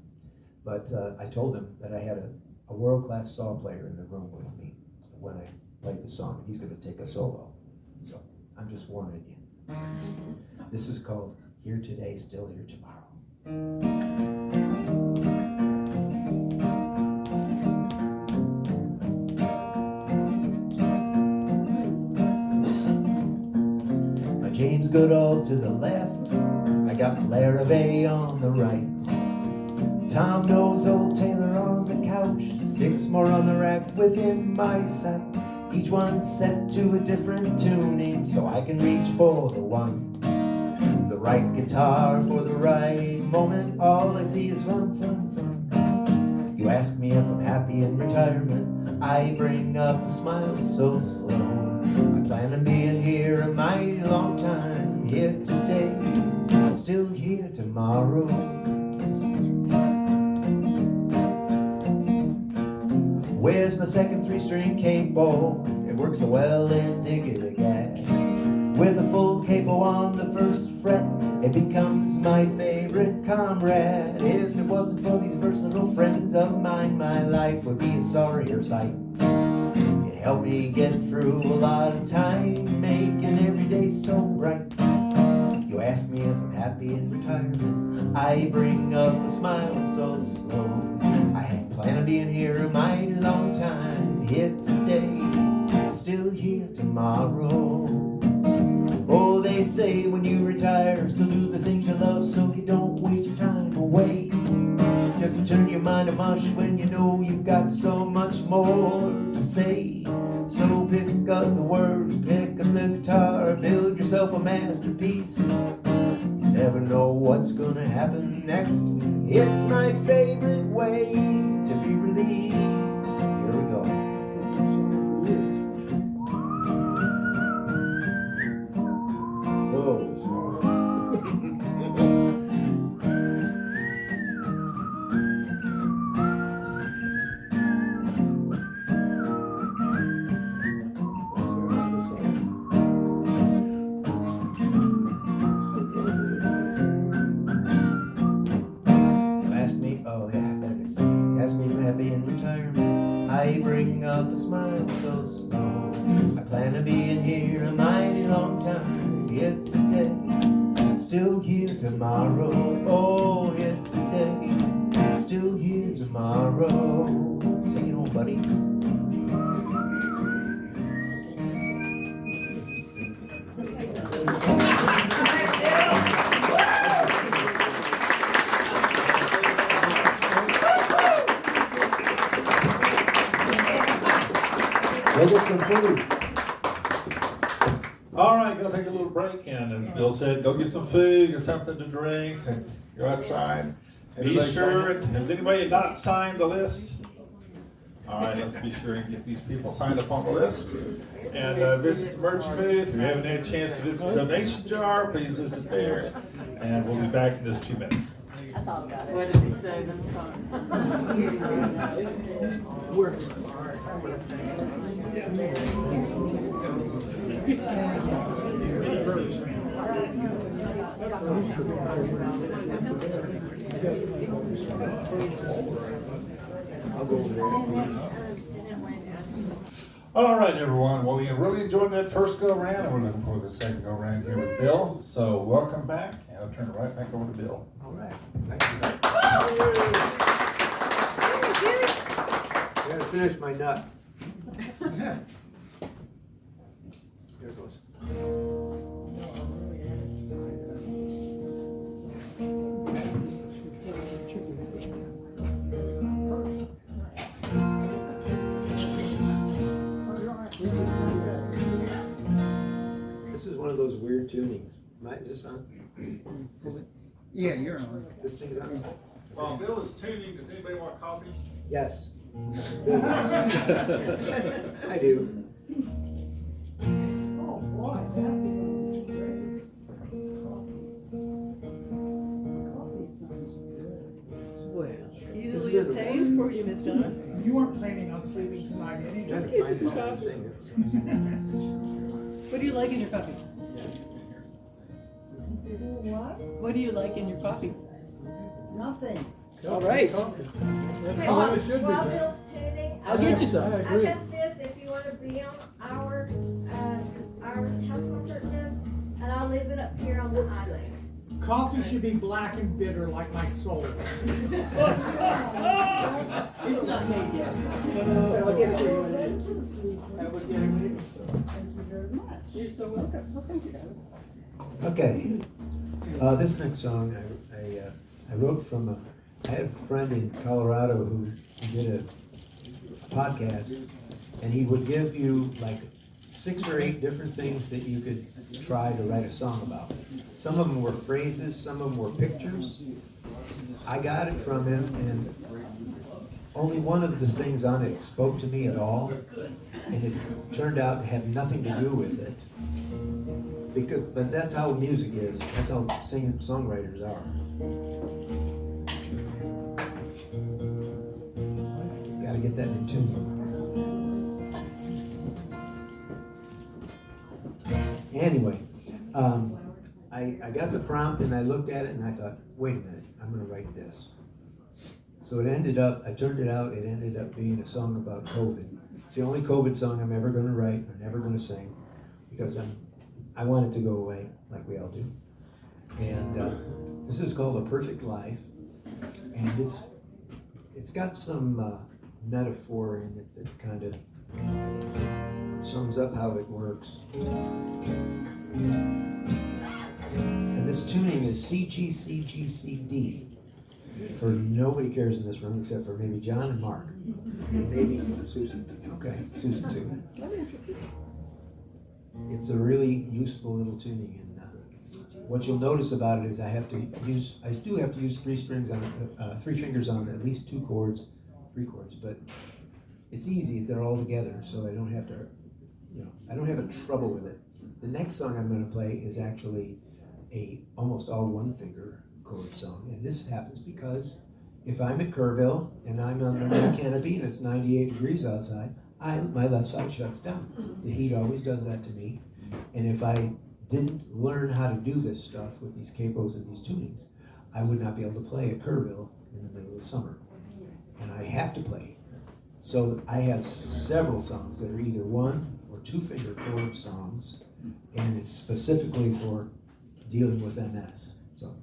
But I told them that I had a world-class saw player in the room with me when I played the song. He's going to take a solo. So I'm just warning you. This is called Here Today, Still Here Tomorrow. My James Goodall to the left, I got Larrabee on the right. Tom knows old Taylor on the couch, 6 more on the rack within my sight. Each one set to a different tuning, so I can reach for the one. The right guitar for the right moment, all I see is fun, fun, fun. You ask me if I'm happy in retirement, I bring up a smile so slow. I plan on being here a mighty long time, here today, still here tomorrow. Where's my second 3-string capo? It works so well in Dig-It-A-Gag. With a full capo on the first fret, it becomes my favorite comrade. If it wasn't for these versatile friends of mine, my life would be a sorrier sight. It helped me get through a lot of time, making every day so bright. ask me if I'm happy in retirement, I bring up a smile so slow. I had planned on being here a mighty long time, yet today, still here tomorrow. Oh, they say when you retire, still do the things you love, so you don't waste your time away. Just turn your mind to mush when you know you've got so much more to say. So pick up the words, pick up the guitar, build yourself a masterpiece. You never know what's gonna happen next. It's my favorite way to be released. Here we go. Whoa. Ask me, oh yeah, there it is. Ask me if I'm happy in retirement, I bring up a smile so slow. I plan to be in here a mighty long time, yet today, still here tomorrow. Oh, yet today, still here tomorrow. Take it home, buddy. Go get some food. All right, gonna take a little break, and as Bill said, go get some food, get something to drink, go outside. Be Everybody sure, sign has anybody not signed the list? All right, let's be sure and get these people signed up on the list. And visit the merch booth. If you haven't had a chance to visit the donation jar, please visit there. And we'll be back in just 2 minutes. I thought about it. What did he say this time? All right, everyone. Well, we really enjoyed that first go round, and we're looking forward to the second go round here with Bill. So welcome back, and I'll turn it right back over to Bill. All right. Thank you. I gotta finish my nut. Here it goes. This is one of those weird tunings. Is this on? Is it? Yeah, you're on. This thing's on? While Bill is tuning, does anybody want coffee? Yes. I do. Oh, boy, that sounds great. Coffee sounds good. Well, easily obtained for you, Miss Donna. You weren't planning on sleeping tonight I'm trying anyway. to find this damn thing. What do you like in your coffee? What? What do you like in your coffee? Nothing. All right, While Bill's tuning, I'll get you some. I got this if you want to be on our house concert list, and I'll leave it up here on the island. Coffee should be black and bitter like my soul. It's not made yet. But I'll get it to you when it is. I will get it when it is. Thank you very much. You're so welcome. Well, thank you, darling. Okay. This next song I wrote from I had a friend in Colorado who did a podcast, and he would give you like 6 or 8 different things that you could try to write a song about. Some of them were phrases, some of them were pictures. I got it from him, and only one of the things on it spoke to me at all, and it turned out to have nothing to do with it. But that's how music is. That's how songwriters are. Gotta get that in tune. Anyway, I got the prompt and I looked at it and I thought, wait a minute, I'm gonna write this. So it ended up, I turned it out, it ended up being a song about COVID. It's the only COVID song I'm ever gonna write or never gonna sing, because I want it to go away, like we all do. And this is called A Perfect Life. And it's got some metaphor in it that kind of sums up how it works. And this tuning is C, G, C, G, C, D. For nobody cares in this room except for maybe John and Mark. Maybe Susan. Okay, Susan too. It's a really useful little tuning, and what you'll notice about it is I do have to use three fingers on at least three chords, but it's easy, they're all together, so I don't have to, I don't have a trouble with it. The next song I'm gonna play is actually a almost all one finger chord song, and this happens because if I'm at Kerrville and I'm under my canopy and it's 98 degrees outside, my left side shuts down. The heat always does that to me, and if I didn't learn how to do this stuff with these capos and these tunings, I would not be able to play at Kerrville in the middle of the summer, and I have to play. So I have several songs that are either one or two finger chord songs, and it's specifically for dealing with MS. So,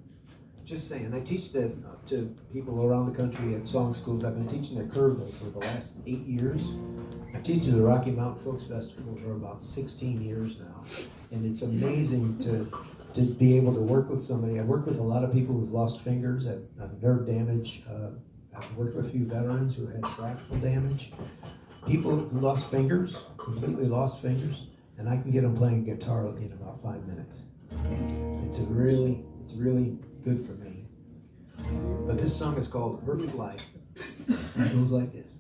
just saying, I teach that to people around the country at song schools. I've been teaching at Kerrville for the last 8 years. I teach at the Rocky Mountain Folks Festival for about 16 years now. And it's amazing to be able to work with somebody. I've worked with a lot of people who've lost fingers, have nerve damage. I've worked with a few veterans who had shrapnel damage. People who lost fingers, completely lost fingers, and I can get them playing guitar in about 5 minutes. It's really good for me. But this song is called Perfect Life. It goes like this.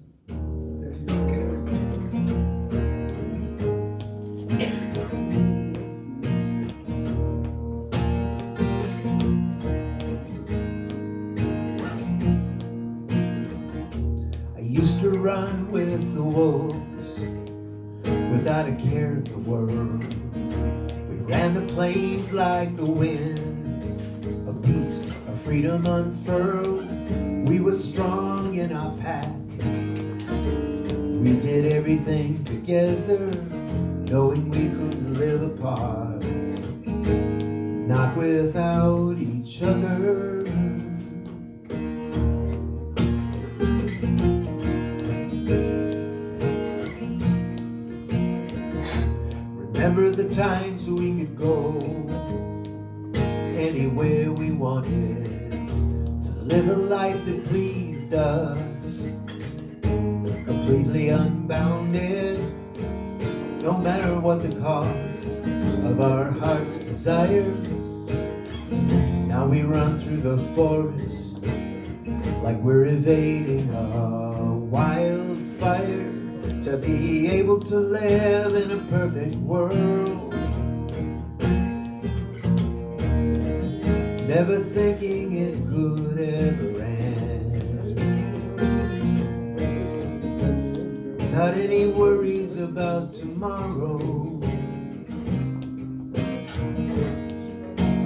I used to run with the wolves without a care in the world. We ran the plains like the wind, a beast of freedom unfurled. We were strong in our pack. We did everything together, knowing we couldn't live apart, not without each other. Remember the times we could go anywhere we wanted, to live a life that pleased us, completely unbounded, no matter what the cost of our heart's desires. Now we run through the forest like we're evading a wildfire, to be able to live in a perfect world, never thinking it could ever end, without any worries about tomorrow.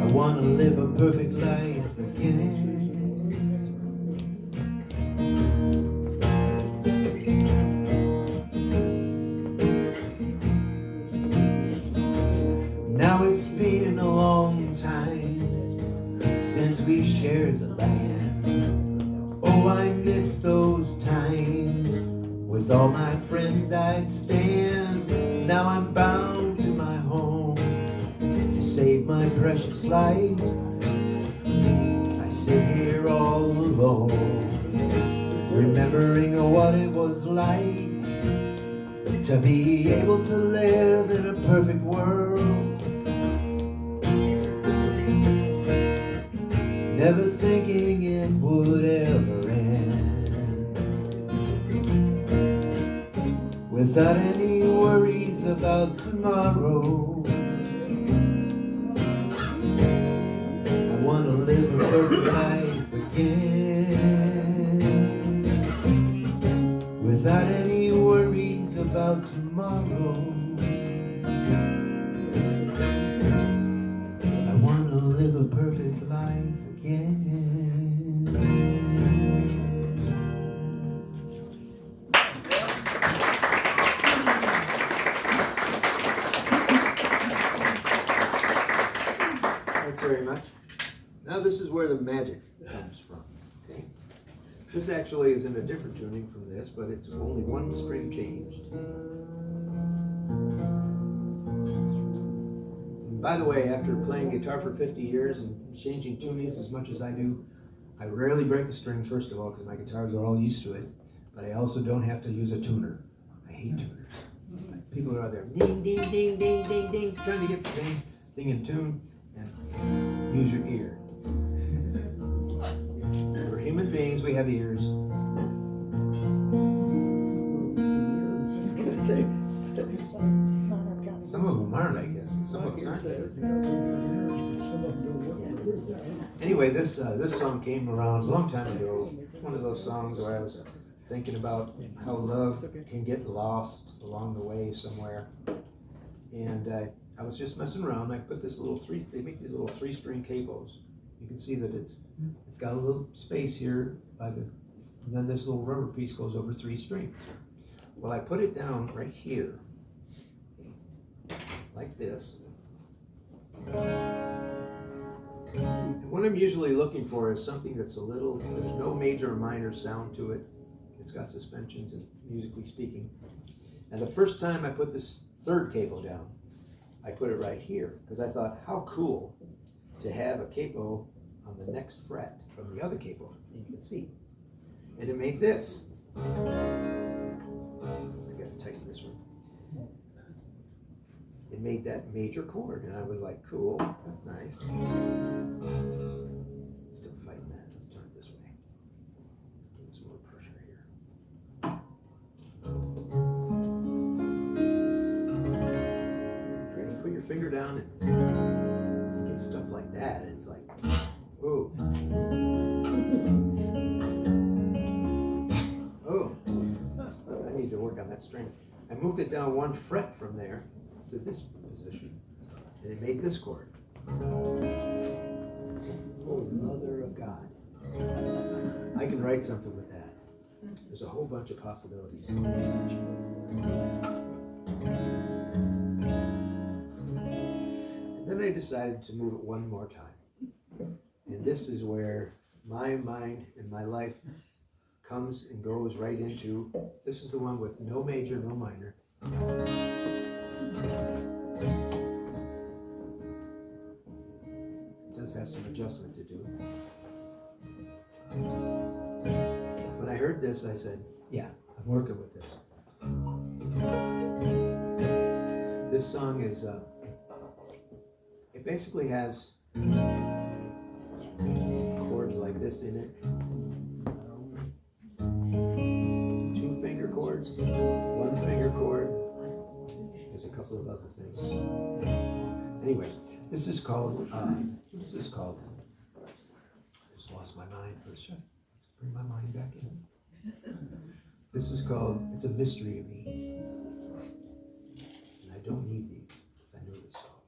I want to live a perfect life again. Now it's been a long time since we shared the land. Oh, I miss those times. With all my friends I'd stand. Now I'm bound to my home to save my precious life. I sit here all alone, remembering what it was like to be able to live in a perfect world, never thinking it would ever end, without any worries about tomorrow. I want to live a perfect life again, without any worries about tomorrow. I want to live a perfect life again. Thanks very much. where the magic comes from, okay? This actually is in a different tuning from this, but it's only one string changed. And by the way, after playing guitar for 50 years and changing tunings as much as I do, I rarely break a string, first of all, because my guitars are all used to it, but I also don't have to use a tuner. I hate tuners. People are out there, ding, ding, ding, ding, ding, ding, trying to get the same thing in tune, and use your ear. We're human beings, we have ears. She's gonna say. Some of them aren't, I guess. Some of us aren't. Anyway, this song came around a long time ago. It's one of those songs where I was thinking about how love can get lost along the way somewhere. And I was just messing around. I put this little they make these little 3-string capos. You can see that it's got a little space here and then this little rubber piece goes over 3 strings. Well, I put it down right here, like this. And what I'm usually looking for is something that's there's no major or minor sound to it. It's got suspensions, and musically speaking. And the first time I put this 3rd capo down, I put it right here, because I thought, how cool to have a capo on the next fret from the other capo, and you can see. And it made this. I gotta tighten this one. It made that major chord, and I was like, cool, that's nice. Still fighting that. Let's turn it this way. Get some more pressure here. Great. Put your finger down and get stuff like that, and it's like, ooh. Oh, I need to work on that string. I moved it down 1 fret from there to this position, and it made this chord. Oh, Mother of God. I can write something with that. There's a whole bunch of possibilities. And then I decided to move it 1 more time. And this is where my mind and my life comes and goes right into. This is the one with no major, no minor. It does have some adjustment to do. When I heard this, I said, yeah, I'm working with this. This song is, it basically has chords like this in it. 2-finger chords, 1-finger chord. There's a couple of other things. Anyway, this is called, what's this called? I just lost my mind for a second. Let's bring my mind back in. This is called, It's a Mystery to Me. And I don't need these, because I know this song.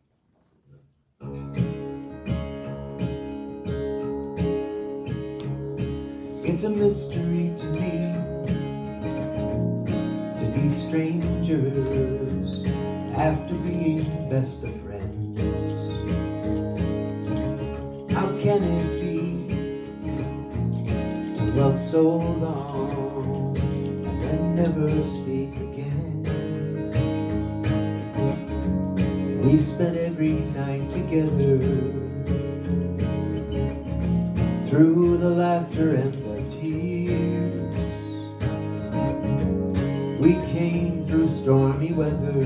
It's a mystery to me to be strangers after being best of friends. How can it be to love so long and then never speak again? We spent every night together, through the laughter and the tears. We came through stormy weather,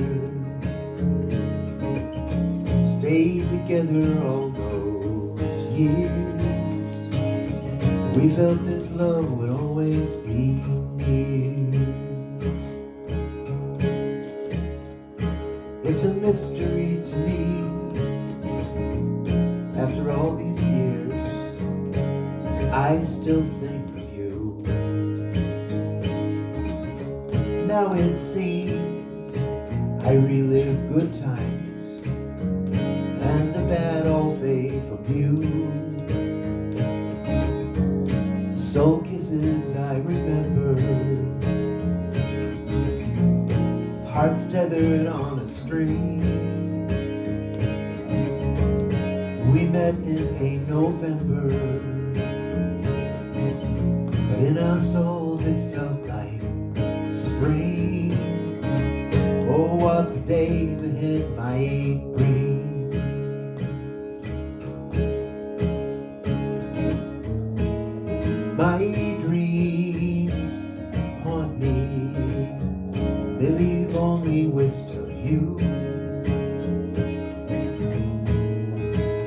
stayed together all those years. We felt this love would always be near. It's a mystery to me, after all these years, I still think of you. Now it seems I relive good times, and the bad all fade from view. Soul kisses I remember, hearts tethered on a string. We met in a November, but in our souls it felt like spring. Oh, what the days ahead might bring. My dreams haunt me, they leave only wisps of you.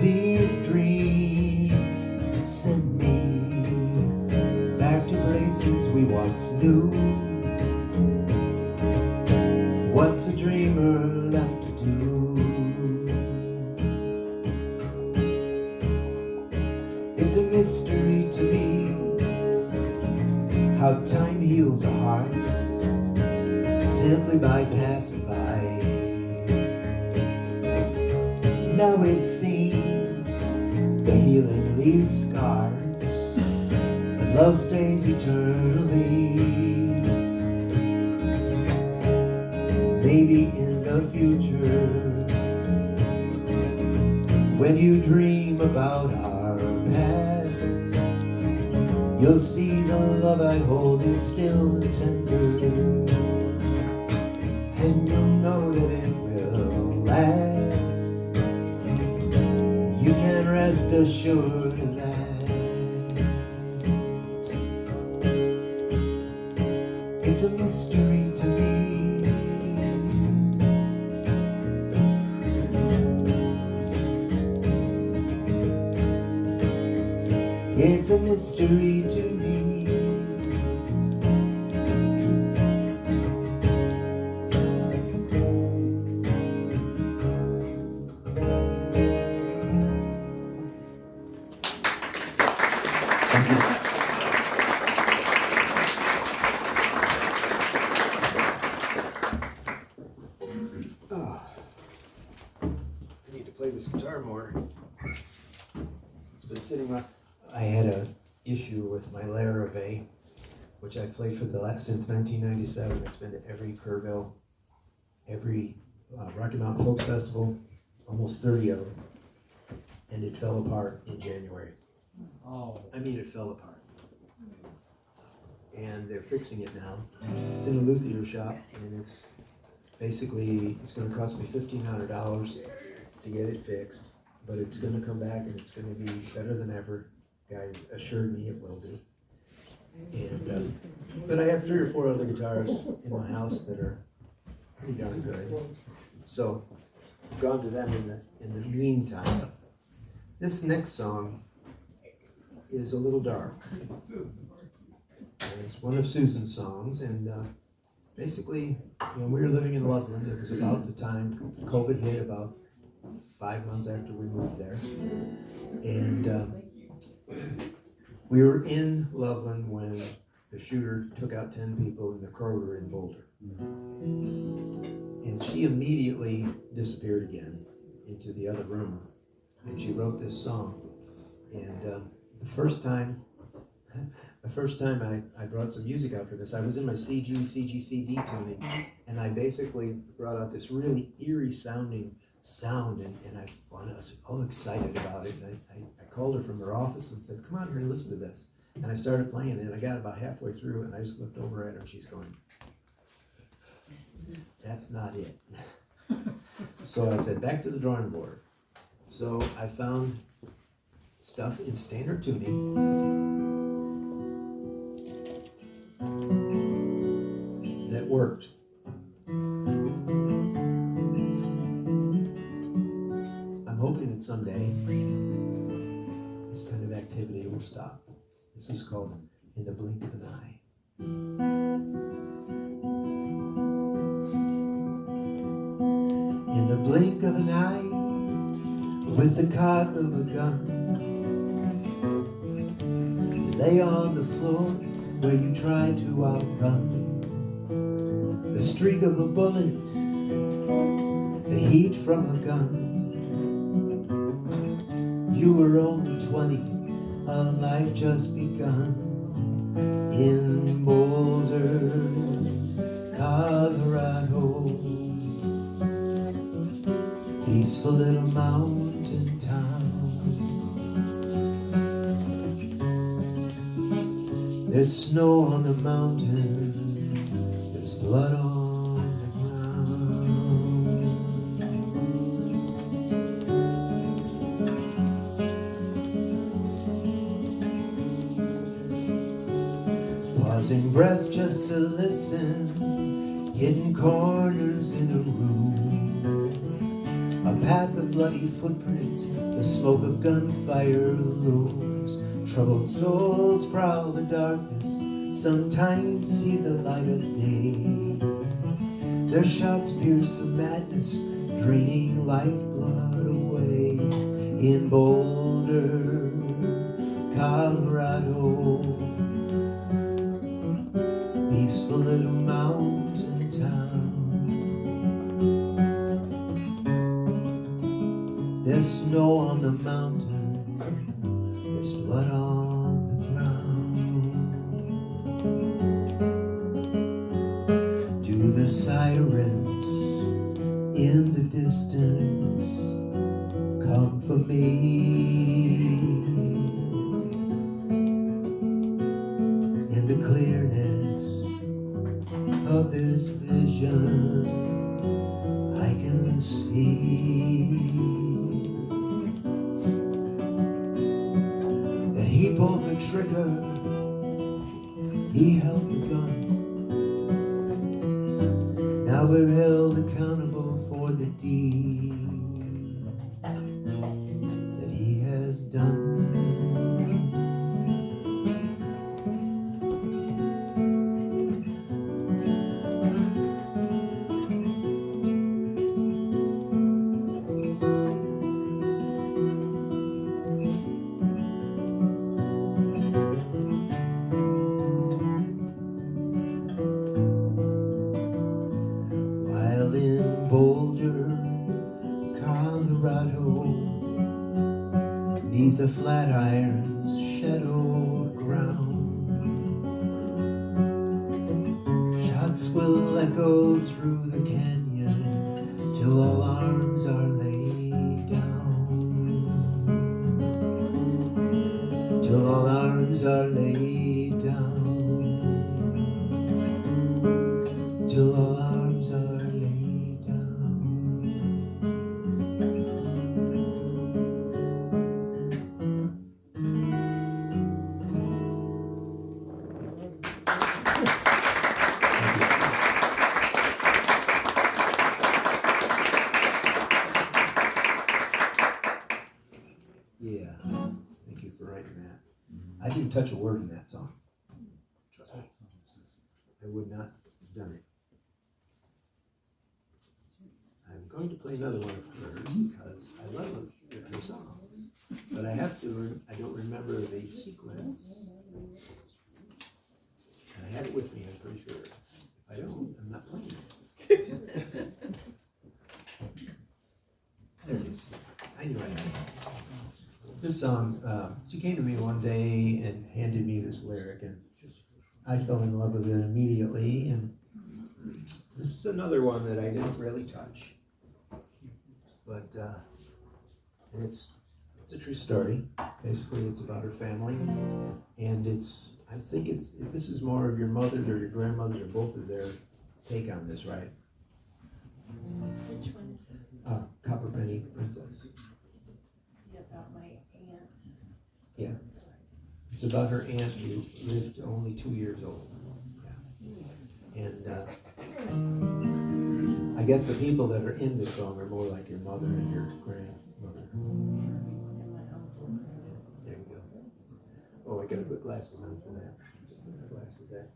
These dreams send me back to places we once knew. What's a dreamer left to do? It's a mystery to me how time heals a heart simply by passing by. Now it seems the healing leaves scars, but love stays eternally. Maybe in the future, when you dream about our past, you'll see the love I hold is still tender, and you'll know that it will last. You can rest assured of that. It's a mystery to me. It's a mystery to me. Thank you. Oh, I need to play this guitar more. It's been sitting on. I had a issue with my Larrivee, which I've played for since 1997. It's been to every Kerrville, every Rocky Mountain Folk Festival, almost 30 of them, and it fell apart in January. Oh. I mean, it fell apart. And they're fixing it now. It's in a luthier shop, and it's basically, it's going to cost me $1,500 to get it fixed, but it's going to come back and it's going to be better than ever. Guy assured me it will be. And but I have 3 or 4 other guitars in my house that are pretty darn good. So I've gone to them in the meantime. This next song is a little dark. And it's one of Susan's songs, and basically, when we were living in Loveland, it was about the time COVID hit, about 5 months after we moved there. And we were in Loveland when the shooter took out 10 people in the Kroger in Boulder. And she immediately disappeared again into the other room. And she wrote this song. And the first time I brought some music out for this, I was in my CGCD tuning, and I basically brought out this really eerie sounding sound, and I was all excited about it. And I called her from her office and said, "Come on here and listen to this." And I started playing it, and I got about halfway through, and I just looked over at her, and she's going, "That's not it." So I said, back to the drawing board. So I found stuff in standard tuning that worked. I'm hoping that someday this kind of activity will stop. This is called In the Blink of an Eye. In the blink of an eye, with the cock of a gun, you lay on the floor where you try to outrun the streak of a bullet, the heat from a gun. You were only 20, a life just begun in Boulder, Colorado. Peaceful little mountain town. There's snow on the mountain, there's blood on the ground. Pausing breath just to listen, hidden corners in a room. A path of bloody footprints, the smoke of gunfire looms. Troubled souls prowl the darkness, sometimes see the light of day. Their shots pierce the madness, draining lifeblood away. In Boulder, Colorado, peaceful little mountain town. There's snow on the mountain, there's blood on the ground. Do the sirens in the distance come for me? In the clearness of this vision, I can see that he pulled the trigger, he held the gun. Now we're held accountable for the deed that he has done. While in Boulder, Colorado, neath the Flatiron's shadowed ground, shots will echo through the canyon till all arms are laid down. Till all arms are laid down. Till all arms are laid down. Yeah, thank you for writing that. I didn't touch a word in that song. Trust me. I would not have done it. I'm going to play another one of hers because I love her songs, but I have to, I don't remember the sequence. And I had it with me, I'm pretty sure. If I don't, I'm not playing it. There it is. I knew I had it. This song, she came to me one day and handed me this lyric, and I fell in love with it immediately. And this is another one that I didn't really touch, but and it's a true story. Basically, it's about her family, and I think this is more of your mother's or your grandmother's or both of their take on this, right? Which one is it? Copper Penny Princess. About my aunt. Yeah. It's about her aunt who lived only 2 years old. Yeah. And I guess the people that are in this song are more like your mother and your grandmother. There you go. Oh, I gotta put glasses on for that. Put my glasses there.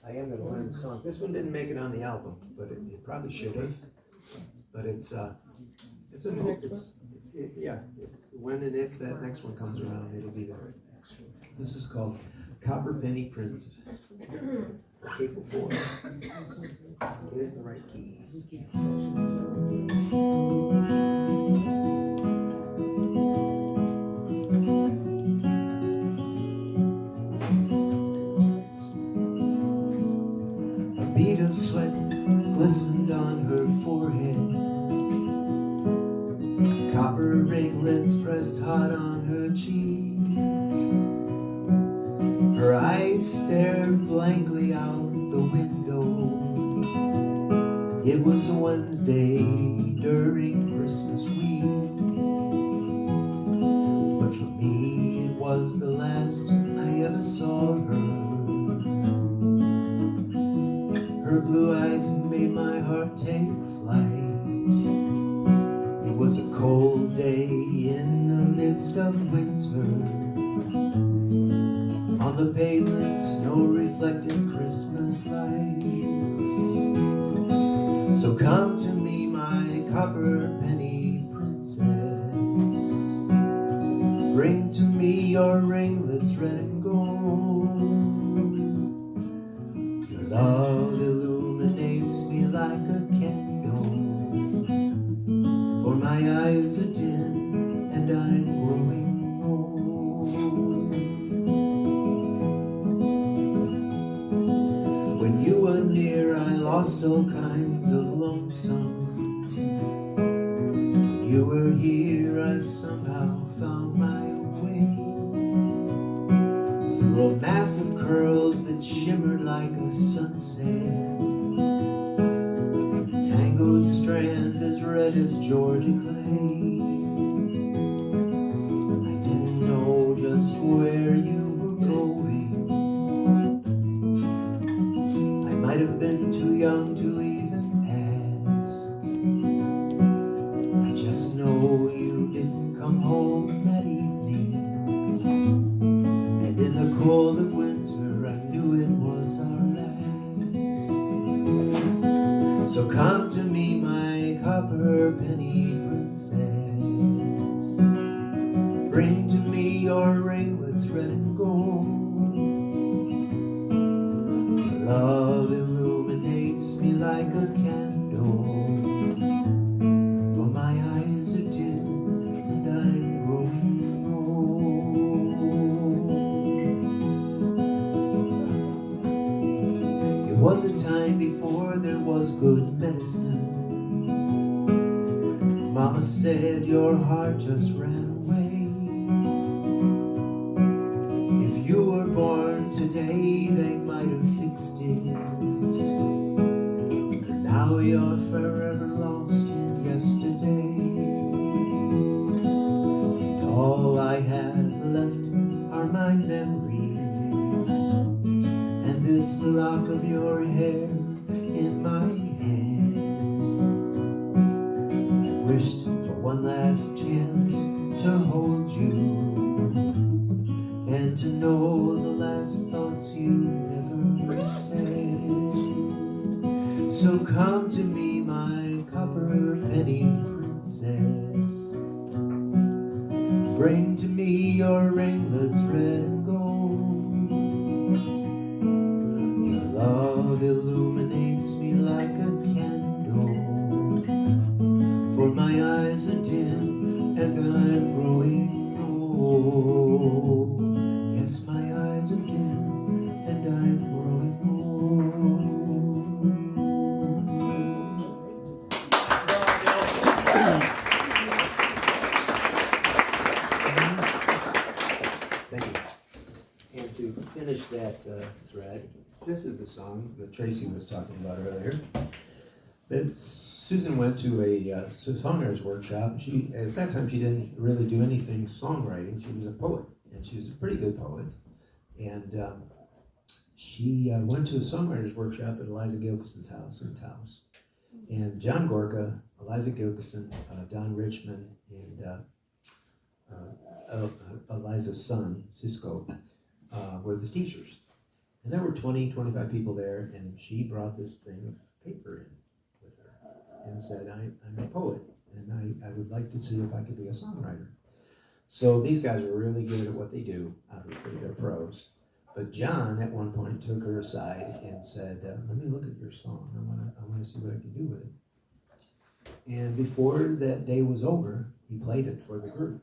I am gonna learn the song. This one didn't make it on the album, but it probably should have. But it's a when and if that next one comes around, it'll be there. This is called Copper Penny Princess. Cable 4. Get it in the right key. A bead of sweat glistened on her forehead. Copper ringlets pressed hot on her cheek. Her eyes stared blankly out the window. It was a Wednesday during Christmas week, but for me it was the last I ever saw her. Her blue eyes made my heart take flight. It was a cold day in the midst of winter. On the pavement, snow reflected Christmas lights. So come to me, my copper penny princess. Bring to me your ringlets red and gold. Your love illuminates me like a candle. For my eyes are dim and I'm growing old. When you were near, I lost all kinds of lonesome. When you were here, I somehow found my way through a mass of curls that shimmered like a sunset, tangled strands as red as Georgia clay. I didn't know just where you were going. I might have been too young to even ask. I just know you didn't come home that evening, and in the cold of winter I knew it was our last. So come to me, my copper penny princess. Bring to me your ringlets red and gold. Your love illuminates me like a candle. For my eyes are dim and I'm growing old. It was a time before there was good medicine. Mama said your heart just ran away. If you were born today, they might have fixed it. But now you're forever lost in yesterday. And all I have left are my memories, and this lock of your hair in my hand. I wished for one last chance to hold you, and to know the last thoughts you never said. So come to me, my copper penny princess. Bring to me your ringlets red and gold. Your love illuminates me like a candle. For my eyes are dim and I'm growing old. Yes, my eyes are dim and I'm growing old. Thank you. And to finish that thread, this is the song that Tracy was talking about earlier. Susan went to a songwriter's workshop. She, at that time, she didn't really do anything songwriting. She was a poet, and she was a pretty good poet. And she went to a songwriter's workshop at Eliza Gilkison's house in Taos. And John Gorka, Eliza Gilkison, Don Richmond, and Eliza's son, Cisco, were the teachers. And there were 20, 25 people there, and she brought this thing of paper in with her and said, I'm a poet, and I would like to see if I could be a songwriter. So these guys are really good at what they do. Obviously, they're pros. But John, at one point, took her aside and said, let me look at your song. I want to see what I can do with it. And before that day was over, he played it for the group.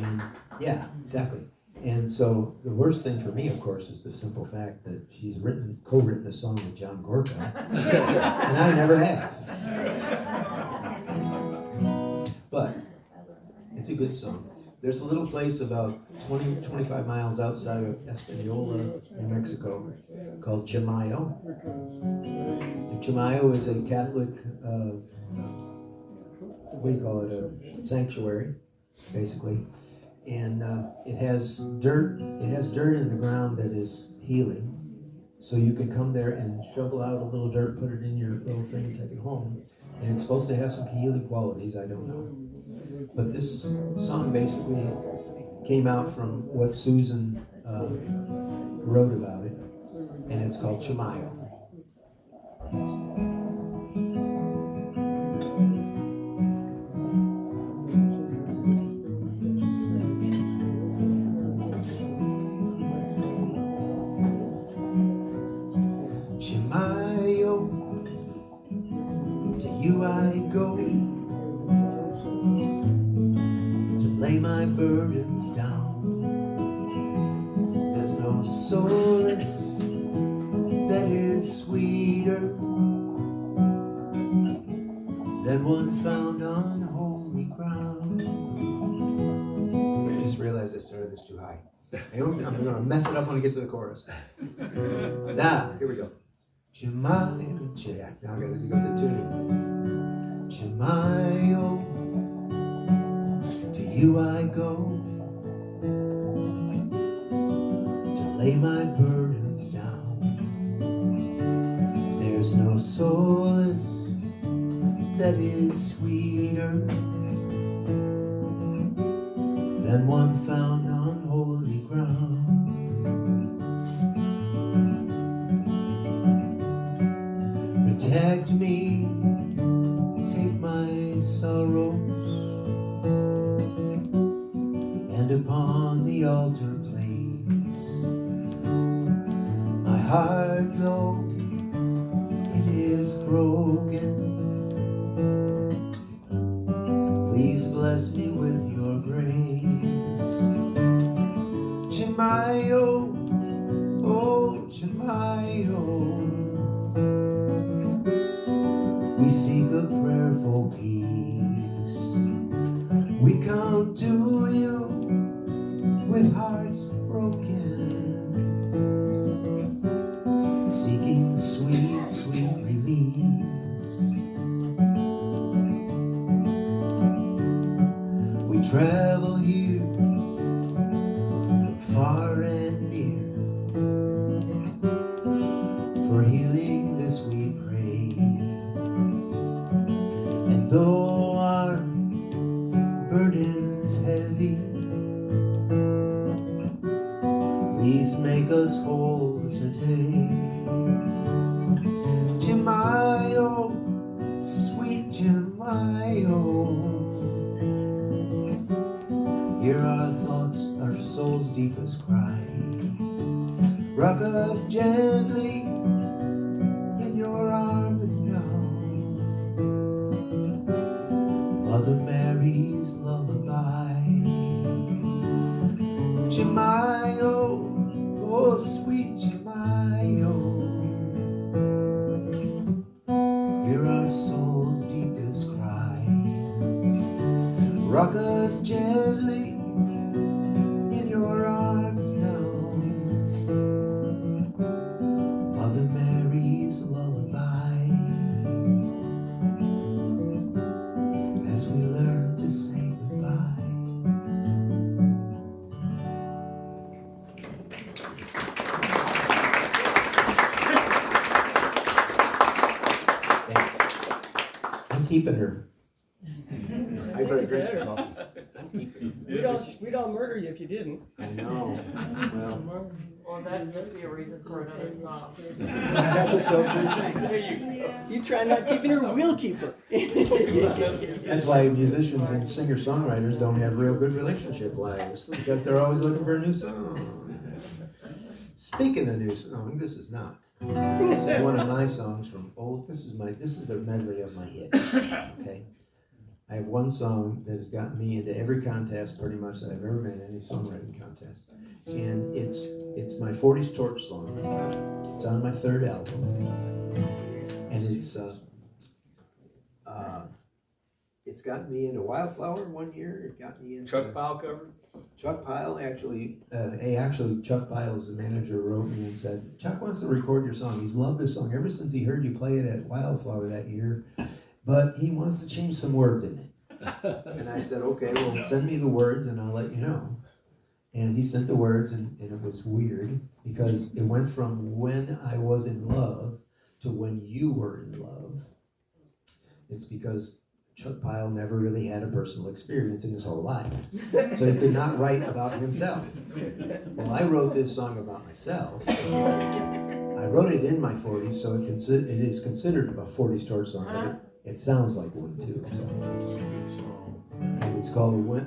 And yeah, exactly. And so the worst thing for me, of course, is the simple fact that she's co-written a song with John Gorka, and I never have. But it's a good song. There's a little place about 25 miles outside of Espanola, New Mexico, called Chimayo. And Chimayo is a Catholic, what do you call it, a sanctuary, basically. And it has dirt in the ground that is healing. So you can come there and shovel out a little dirt, put it in your little thing and take it home. And it's supposed to have some healing qualities, I don't know. But this song basically came out from what Susan wrote about it, and it's called Chimayo. Chimayo, to you I go, to lay my burdens down. There's no solace that is sweeter than one found on holy ground. I just realized I started this too high. I'm gonna mess it up when I get to the chorus. Now, here we go. Chimayo, yeah, now I gotta go with the tuning. Chimayo, to you I go, to lay my burdens down. There's no solace that is sweeter than one found on holy ground. Protect me, take my sorrows, and upon the altar place my heart, though it is broken. Please bless me with your grace. Chimayo, oh Chimayo, we seek a prayerful peace. We come to you with hearts broken, seeking sweet, sweet release. We travel here from far and near, for healing this we pray. And though our burden's heavy, please make us whole today. Chimayo, sweet Chimayo, hear our thoughts, our soul's deepest cry. Rock us gently in your arms now. Mother Mary's lullaby. Chimayo, oh sweet Chimayo, hear our soul's deepest cry. Rock us gently in your arms now. Mother Mary's lullaby, as we learn to say goodbye. Thanks. I'm keeping her. I better drink some coffee. We'd all murder you if you didn't. I know. Well, Well, that'd just be a reason for another song. that's a so true thing. You try not keeping her, we'll keep her. That's why musicians and singer-songwriters don't have real good relationship lives, because they're always looking for a new song. Speaking of new song, this is not. This is one of my songs from old. This is a medley of my hits. Okay. I have one song that has gotten me into every contest pretty much that I've ever been in, any songwriting contest. And it's my 40s torch song. It's on my third album. And it's gotten me into Wildflower one year, it got me into. Truck pile cover? Chuck Pyle actually, Chuck Pyle's the manager wrote me and said, Chuck wants to record your song. He's loved this song ever since he heard you play it at Wildflower that year, but he wants to change some words in it. And I said, okay, well, send me the words and I'll let you know. And he sent the words and it was weird because it went from when I was in love to when you were in love. It's because Chuck Pyle never really had a personal experience in his whole life. So he could not write about himself. Well, I wrote this song about myself. I wrote it in my 40s, so it is considered a 40s torch song, but it sounds like one too. So. And it's called, what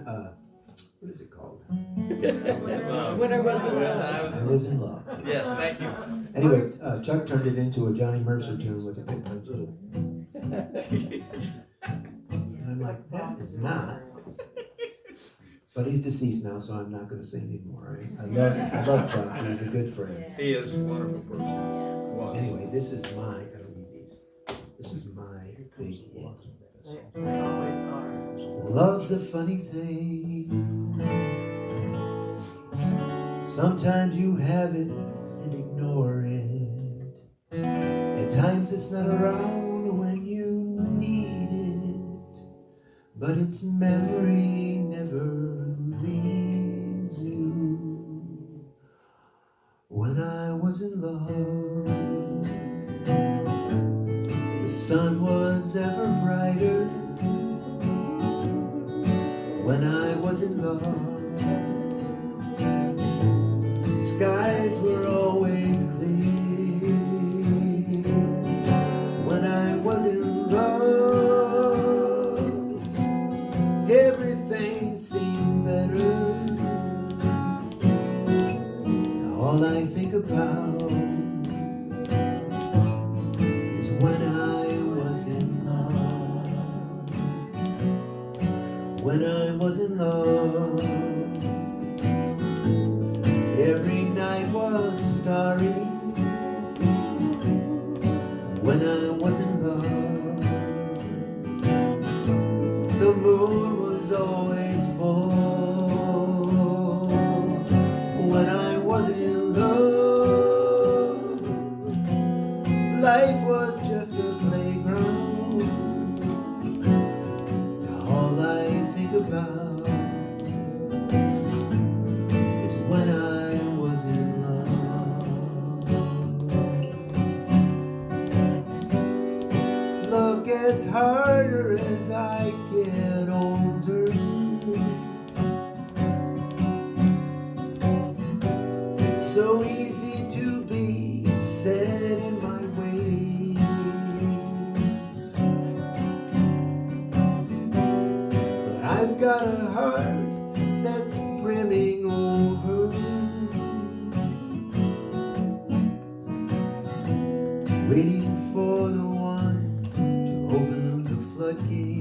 is it called? When I was in love. I Was in Love. Yes, thank you. Anyway, Chuck turned it into a Johnny Mercer tune with a big punch. And I'm like, that is not. But he's deceased now, so I'm not going to sing anymore. Right? I love Chuck. He was a good friend. He is a wonderful person. Was. Anyway, this is my. I don't need these. This is my big hit. They always are. Love's a funny thing. Sometimes you have it and ignore it. At times it's not around when you need it. But its memory never leaves you. When I was in love, the sun was ever brighter. When I was in love, skies were always clear. When I was in love, everything seemed better. Now all I think about is when I was in love. When I was in love, every night was starry. When I was in love, the moon was always full. When I was in love, life was just a playground. Now all I think about is when I was in love. Love gets harder as I get older. It's so easy to be set in my ways, but I've got a heart that's brimming over, waiting for the one to open the floodgates.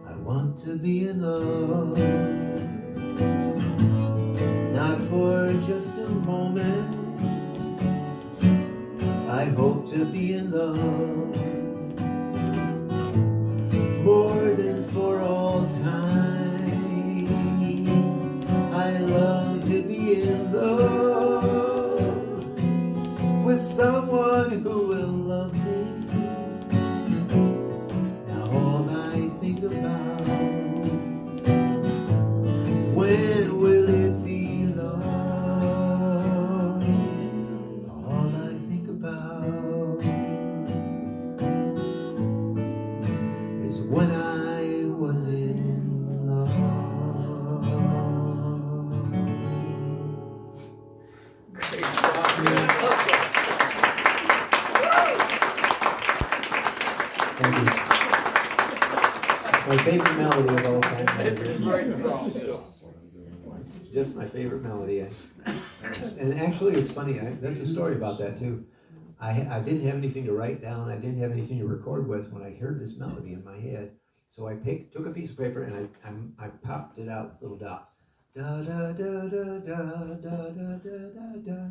I want to be in love, not for just a moment. I hope to be in love more than for all time. I love to be in love with someone who will love me. Now all I think about, when will it be love? All I think about is when I was in love. Great job, man. Thank you. My favorite melody of all time. It's a great song. Just my favorite melody. And actually, it's funny. There's a story about that too. I didn't have anything to write down. I didn't have anything to record with when I heard this melody in my head. So I took a piece of paper and I popped it out with little dots. Da da da da da da da da da da da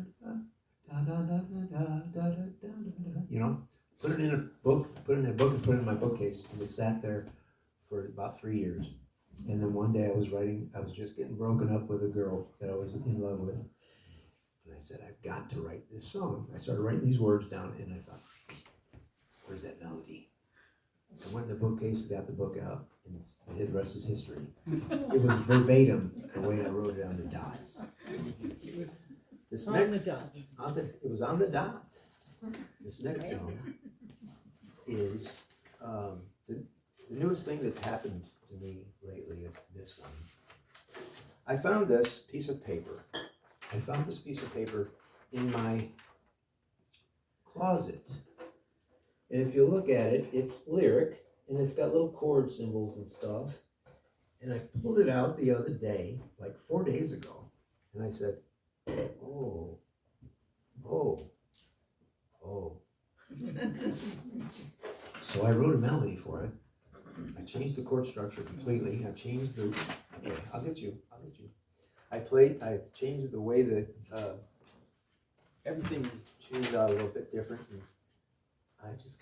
da da da da da da da. You know, put it in a book, and put it in my bookcase, and it sat there for about 3 years. And then one day I was just getting broken up with a girl that I was in love with. And I said, I've got to write this song. I started writing these words down, and I thought, where's that melody? I went in the bookcase, got the book out, and the rest is history. It was verbatim the way I wrote it on the dots. This On next, the dot. it was on the dot. This next song is the newest thing that's happened to me lately is this one. I found this piece of paper. In my closet. And if you look at it, it's lyric, and it's got little chord symbols and stuff. And I pulled it out the other day, like 4 days ago, and I said, oh. So I wrote a melody for it. I changed the chord structure completely. I changed the, okay, I'll get you. I changed the way that, everything changed out a little bit different. And I just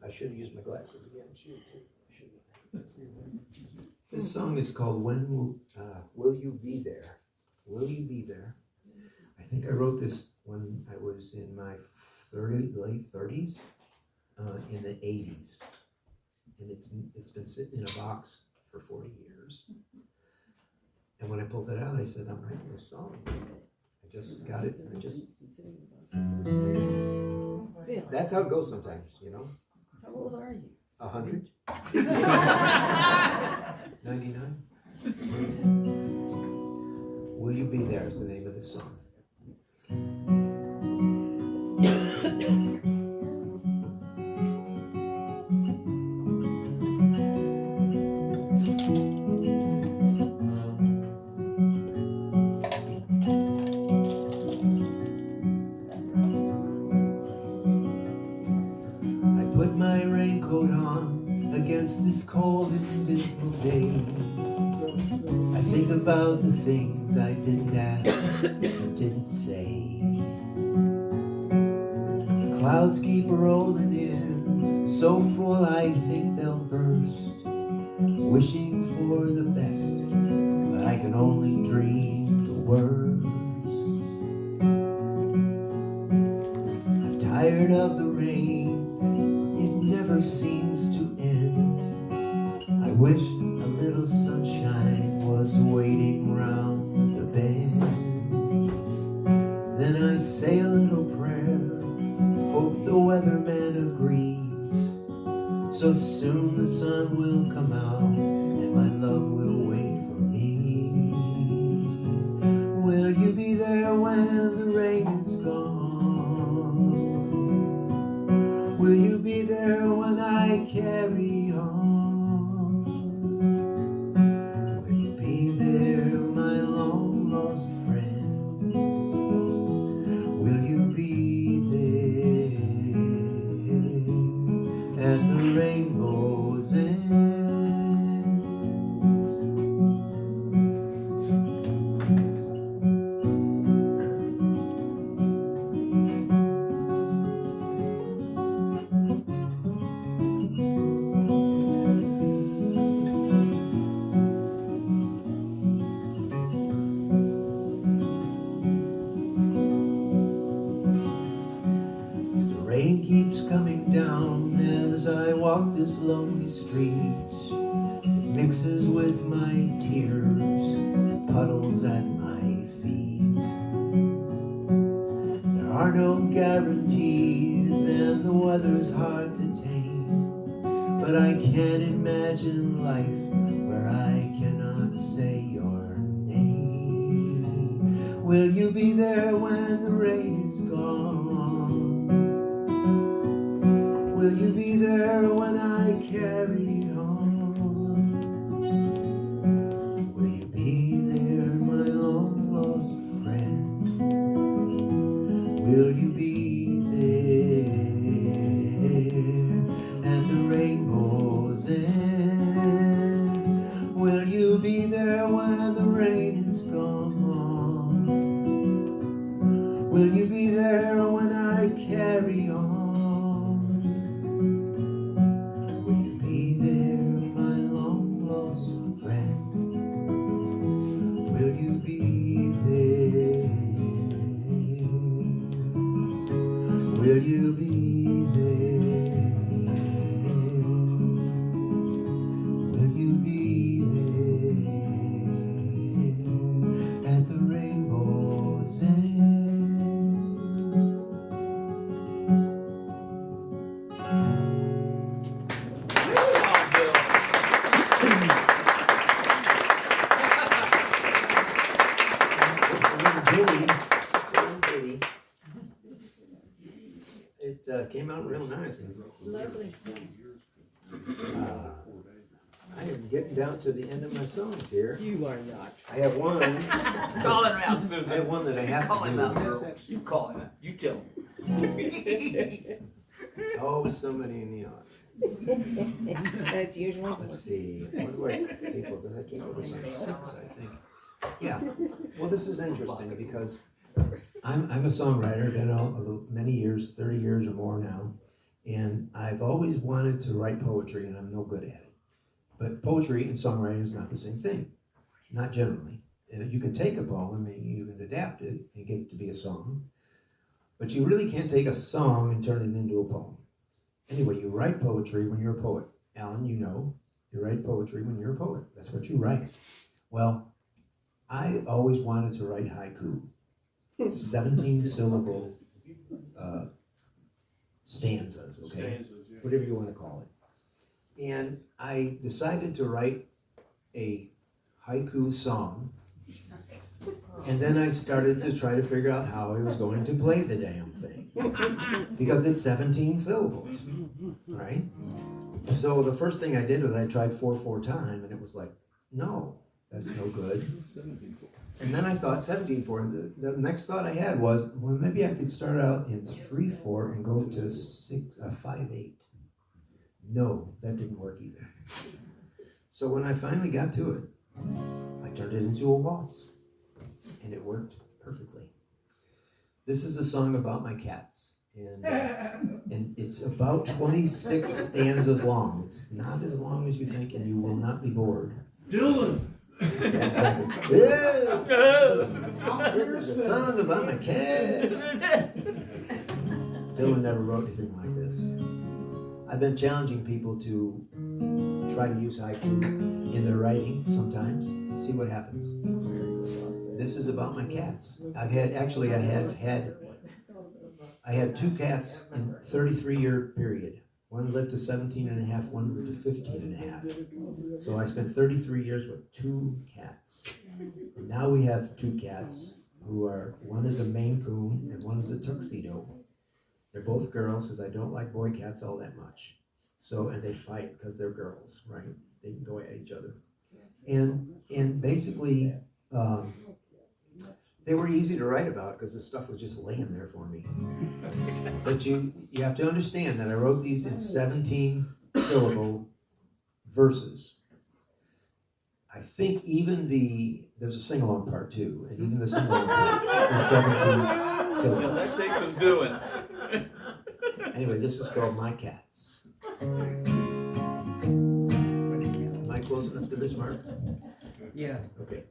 I should have used my glasses again. This song is called When Will You Be There? Will You Be There? I think I wrote this when I was in my late 30s, in the 80s. And it's been sitting in a box for 40 years. And when I pulled it out, I said, I'm writing this song. I just got it, and that's how it goes sometimes, you know? How old are you? 100. 99. Will You Be There is the name of the song. Put my raincoat on against this cold and dismal day. I think about the things I didn't ask, didn't say. The clouds keep rolling in, so full I think they'll burst. Wishing for the best, but I can only dream the worst. I'm tired of the rain, never seems to end. I wish a little sunshine was waiting round the bend. Then I say a little prayer, hope the weatherman agrees. So soon the sun will come out and my love will wait for me. Will you be there when the rain is gone? Will you be there when I carry on? Will you be there, my long lost friend? Will you be there at the rainbow's end? Rain keeps coming down as I walk this lonely street. It mixes with my tears, puddles at my feet. There are no guarantees and the weather's hard to tame, but I can't imagine life where I cannot say your name. Will you be there when the rain is gone? Will you be there when I carry on? Will you be there, my long lost friend? Will you be there at the rainbow's end? Will you be there when the rain is gone? Will you be there when I carry on? Will you be there? Will you be there at the rainbow's end? It came out real nice. Lovely. I am getting down to the end of my songs here. You are not. I have one. Call him out, I Susan. have one that I have Call to him out, do. girl. You call him out. You tell him. There's always somebody in the audience. That's usually. Let's see. What do I people that I came up with some 6, I think. Yeah. Well, this is interesting because I'm a songwriter, been on many years, 30 years or more now, and I've always wanted to write poetry, and I'm no good at it. But poetry and songwriting is not the same thing, not generally. You can take a poem and you can adapt it and get it to be a song, but you really can't take a song and turn it into a poem. Anyway, you write poetry when you're a poet. Alan, you know, you write poetry when you're a poet. That's what you write. Well, I always wanted to write haiku. 17 syllable stanzas, okay? Whatever you want to call it. And I decided to write a haiku song, and then I started to try to figure out how I was going to play the damn thing. Because it's 17 syllables, right? So the first thing I did was I tried 4/4 time, and it was like, no, that's no good. And then I thought 17/4. The next thought I had was, well, maybe I could start out in 3/4 and go to 5/8. No, that didn't work either. So when I finally got to it, I turned it into a waltz, and it worked perfectly. This is a song about my cats, and it's about 26 stanzas long. It's not as long as you think, and you will not be bored. Dylan! Yeah. This is a song about my cats. Dylan never wrote anything like this. I've been challenging people to try to use haiku in their writing sometimes, see what happens. This is about my cats. I had 2 cats in a 33-year period. One lived to 17 and a half, one lived to 15 and a half. So I spent 33 years with 2 cats. And now we have 2 cats one is a Maine Coon and one is a Tuxedo. They're both girls because I don't like boy cats all that much. So, and they fight because they're girls, right? They can go at each other. And basically, they were easy to write about because the stuff was just laying there for me. But you have to understand that I wrote these in 17 syllable verses. I think even there's a sing-along part too, and even the sing-along part is 17 syllables. That takes some doing. Anyway, this is called My Cats. Am I close enough to this, Mark? Yeah. Okay.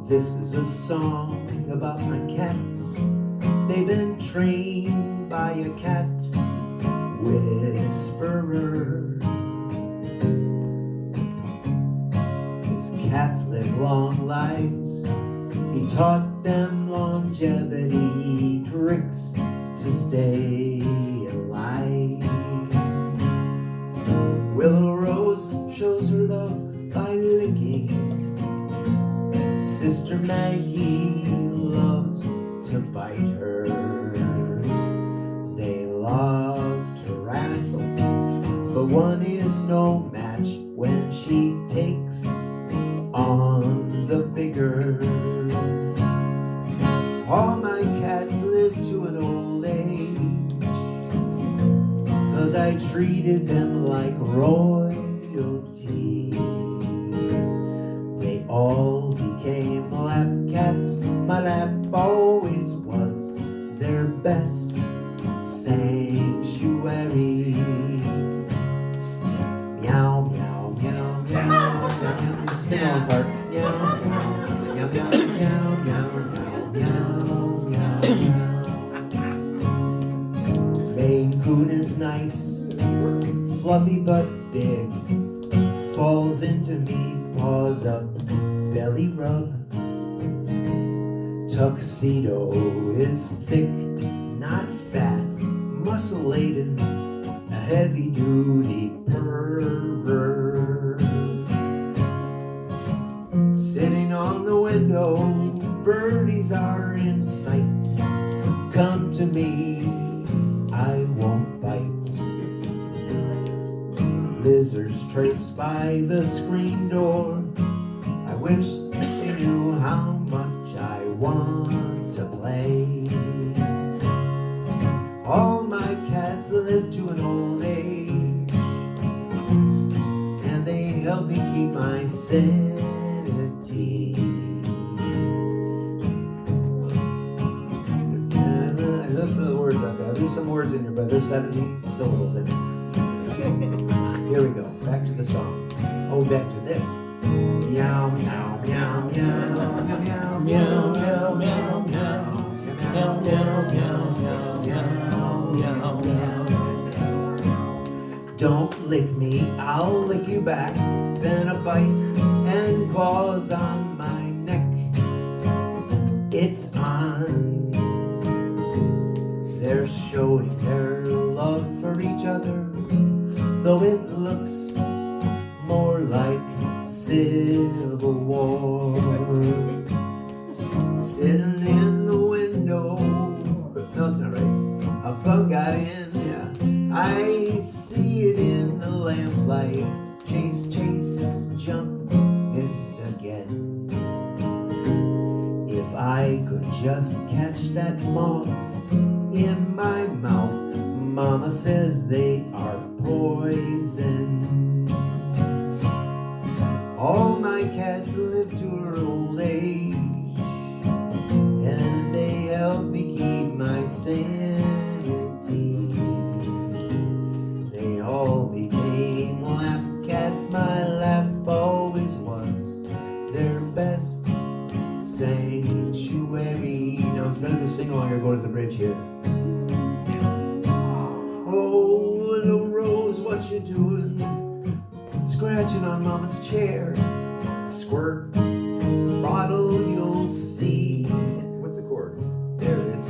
This is a song about my cats. They've been trained by a cat whisperer. His cats live long lives. He taught them longevity tricks to stay alive. Willow Rose shows her love by licking. Sister Maggie loves to bite her. They love to wrestle, but one is no match when she takes on the bigger. All my cats live to an old age, 'cause I treated them like royalty. They all became lap cats. My lap always was their best sanctuary. Maine Coon is nice, fluffy but big, falls into me, paws up, belly rub. Tuxedo is thick, not fat, muscle laden, a heavy duty pervert. Sitting on the window, birdies are in sight. Come to me, I won't bite. Lizards traipse by the screen door. I wish they knew how much I want to play. All my cats live to an old age, and they help me keep my sanity. That's the word about that. There's some words in here, but there's 17 syllables in it. Here we go. Back to the song. Oh, back to this. Meow, meow, meow, meow, meow, meow, meow, meow, meow, meow, meow, meow, meow, meow. Don't lick me, I'll lick you back. Then a bite and claws on my neck. It's on. They're showing their love for each other, though it looks more like Civil War. Sitting in the window, no, it's not right. A bug got in, yeah. I see it in the lamplight. Chase, chase, jump, missed again. If I could just catch that moth in my mouth, Mama says they are poison. All my cats live to an old age, and they help me keep my sanity. They all became lap cats, my lap always was their best sanctuary. Now instead of the sing-along, I go to the bridge here. Oh, little Rose, what you doing? Scratching on Mama's chair. Squirt, bottle, you'll see. What's the chord? There it is.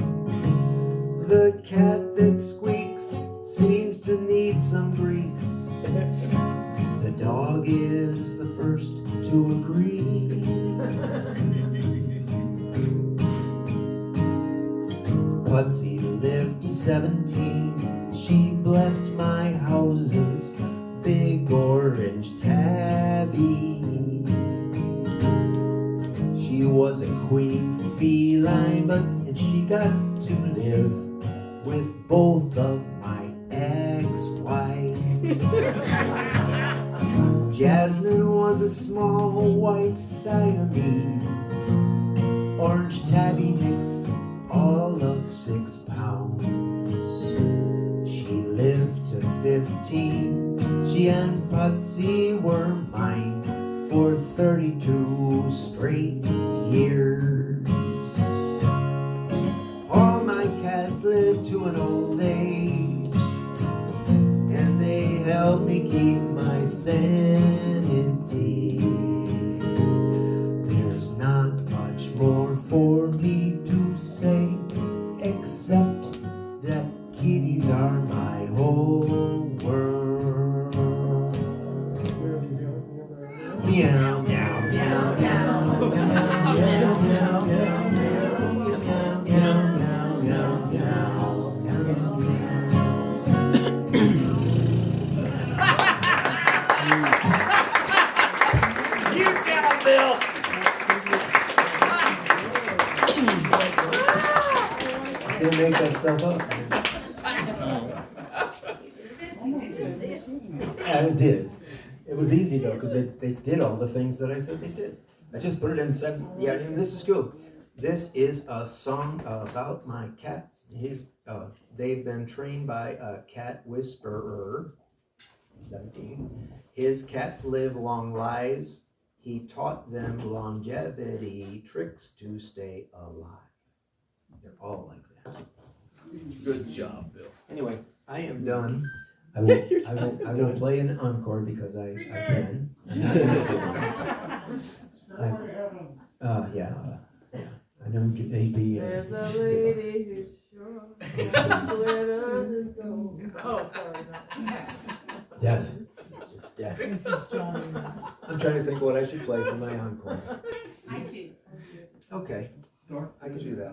The cat that squeaks seems to need some grease. The dog is the first to agree. Putsy lived to 17. She blessed my houses, big orange tabby. She was a queen feline, and she got to live with both of my ex-wives. Jasmine was a small white Siamese, orange tabby mix, all of 6 pounds. She lived to 15. She and Putsy were mine for 32 straight years. All my cats live to an old age, and they help me keep my sanity. There's not much more for me to say, except that kitties are my whole world. Meow, meow, meow, meow, meow, meow, meow, meow, meow, meow, meow, meow, You got Bill. Didn't make that stuff up. And it did. It was easy though, because they did all the things that I said they did. I just put it in 7. Yeah, and this is good. This is a song about my cats. They've been trained by a cat whisperer, 17. His cats live long lives. He taught them longevity tricks to stay alive. They're all like Good job, Bill. Anyway, I am done. I will play an encore because I can. Yeah. I know AB. There's a lady who's sure. Oh, sorry. No. Death. It's death. This is Johnny. I'm trying to think what I should play for my encore. I choose. Okay, I can do that.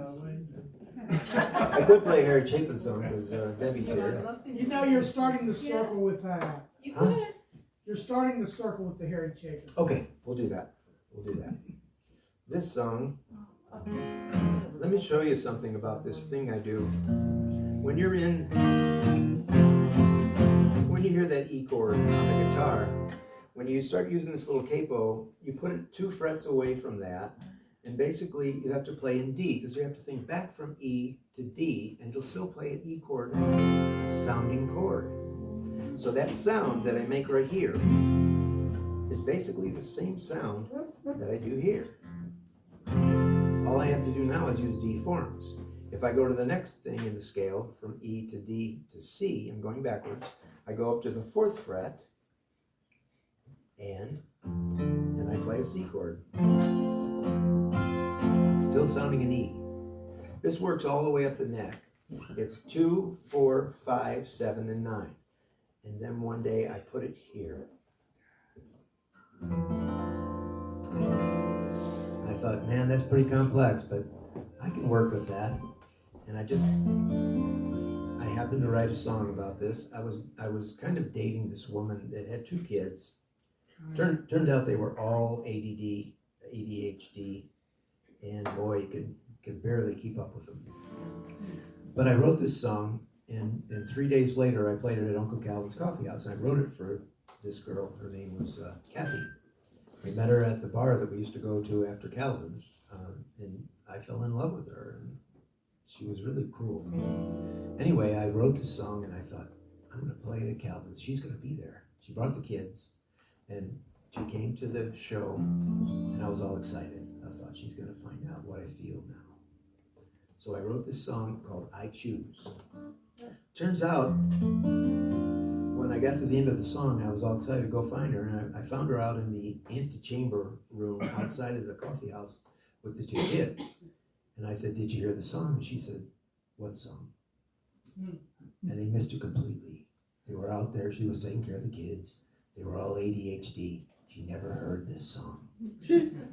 I could play Harry Chapin song because Debbie's here. You know, you're starting the circle with that. Huh? You're starting the circle with the Harry Chapin. Okay, we'll do that. We'll do that. This song, let me show you something about this thing I do. When you hear that E chord on the guitar, when you start using this little capo, you put it 2 frets away from that, and basically you have to play in D, because you have to think back from E to D, and you'll still play an E chord sounding chord. So that sound that I make right here is basically the same sound that I do here. All I have to do now is use D forms. If I go to the next thing in the scale, from E to D to C, I'm going backwards, I go up to the 4th fret, and I play a C chord. It's still sounding an E. This works all the way up the neck. It's 2, 4, 5, 7, and 9. And then one day I put it here. I thought, man, that's pretty complex, but I can work with that. And I happened to write a song about this. I was kind of dating this woman that had 2 kids. Turned out they were all ADD, ADHD, and boy, you could barely keep up with them. But I wrote this song, and 3 days later I played it at Uncle Calvin's Coffee House, and I wrote it for this girl. Her name was Kathy. We met her at the bar that we used to go to after Calvin's, and I fell in love with her, and she was really cool. Anyway, I wrote this song, and I thought, I'm going to play it at Calvin's. She's going to be there. She brought the kids, and she came to the show, and I was all excited. I thought, she's going to find out what I feel now. So I wrote this song called I Choose. Turns out, when I got to the end of the song, I was all excited to go find her, and I found her out in the antechamber room outside of the coffee house with the 2 kids. And I said, did you hear the song? And she said, what song? And they missed her completely. They were out there, she was taking care of the kids. They were all ADHD. She never heard this song.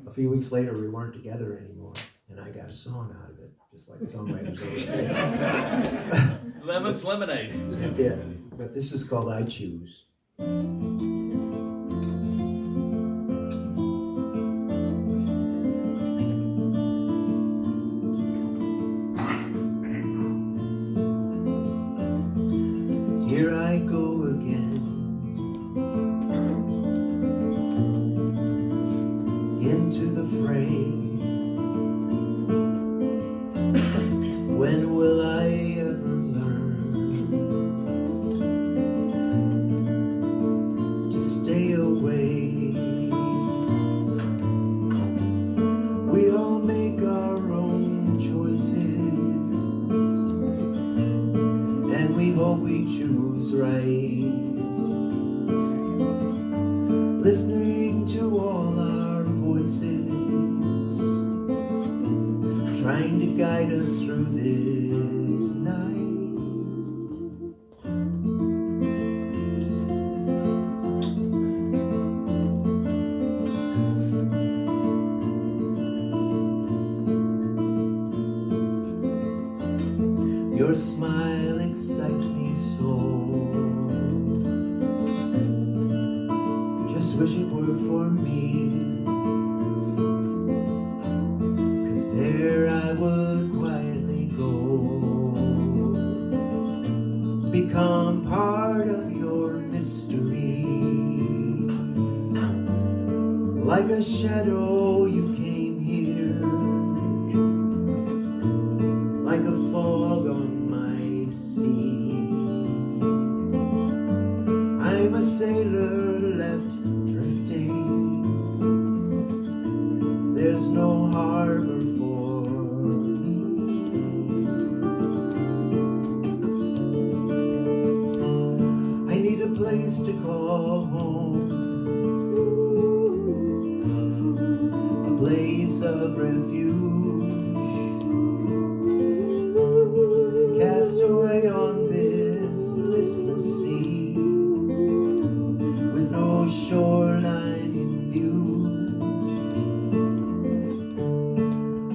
A few weeks later, we weren't together anymore, and I got a song out of it, just like the songwriters always say. Lemon's lemonade. That's it. But this is called I Choose. Here I go again, into the fray. When will I ever learn to stay away? We all make our own choices, and we hope we choose right. Listening to all our voices, trying to guide us through this night. Your smile excites me so. Just wish it were for me, 'cause there I would quietly go, become part of your mystery. Like a shadow you came here, like a fog on my sea. I'm a sailor left drifting, there's no harbor for me. place to call home, a place of refuge, cast away on this listless sea, with no shoreline in view.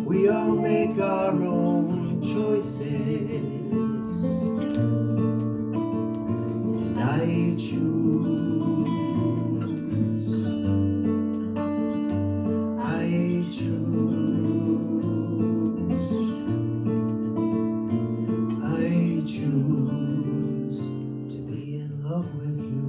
We all make our own choices, and I choose, I choose, I choose to be in love with you.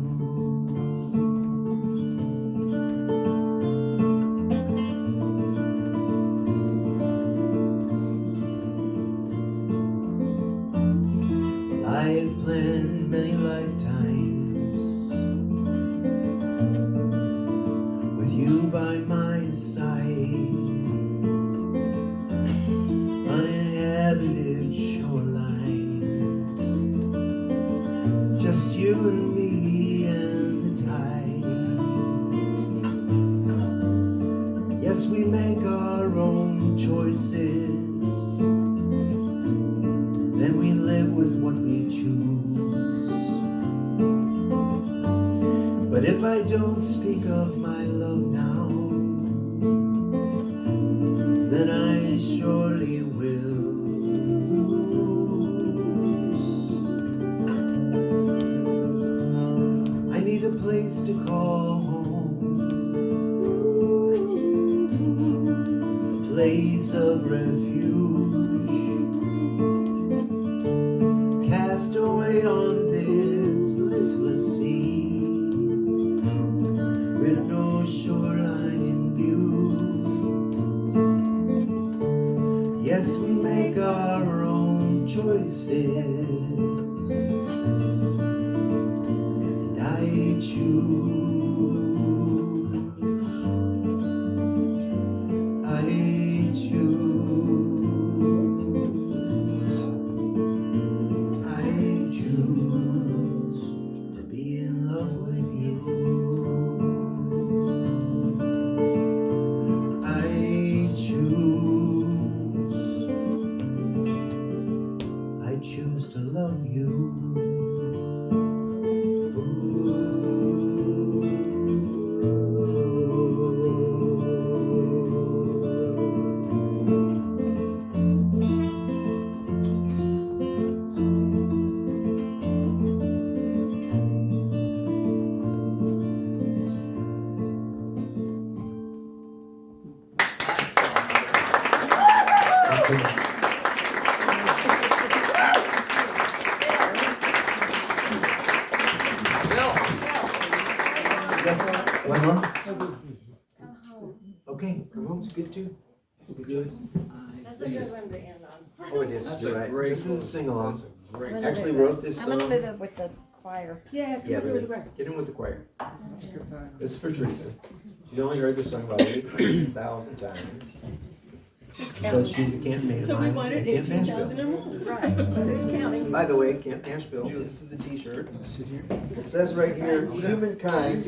I've planned many lifetimes with you by my side, uninhabited shorelines, just you and me and the tide. Yes, we make our own choices, then we live with what we choose. But if I don't speak of my love now, then I surely will lose. I need a place to call home, a place of refuge, cast away on this listless sea, with no shoreline in view. Yes, we make our own choices, and I choose, I choose, I choose to be in love with you. I choose to love you. One more? Come home. Okay, come home's good too. Good choice. That's a good one to end on. Oh, it is, That's you're a right. great This is a one. sing-along. Great. Actually wrote this I'm gonna song. move it with the choir. Yeah, Yeah, really. Get in with the choir. This is for Teresa. She's only heard this song about 800,000 times. Because she's a camp maid of So we mine wanted at Camp 18,001. Right, so who's counting? By the way, Camp Nashville, this is the t-shirt. It says right here, humankind, ...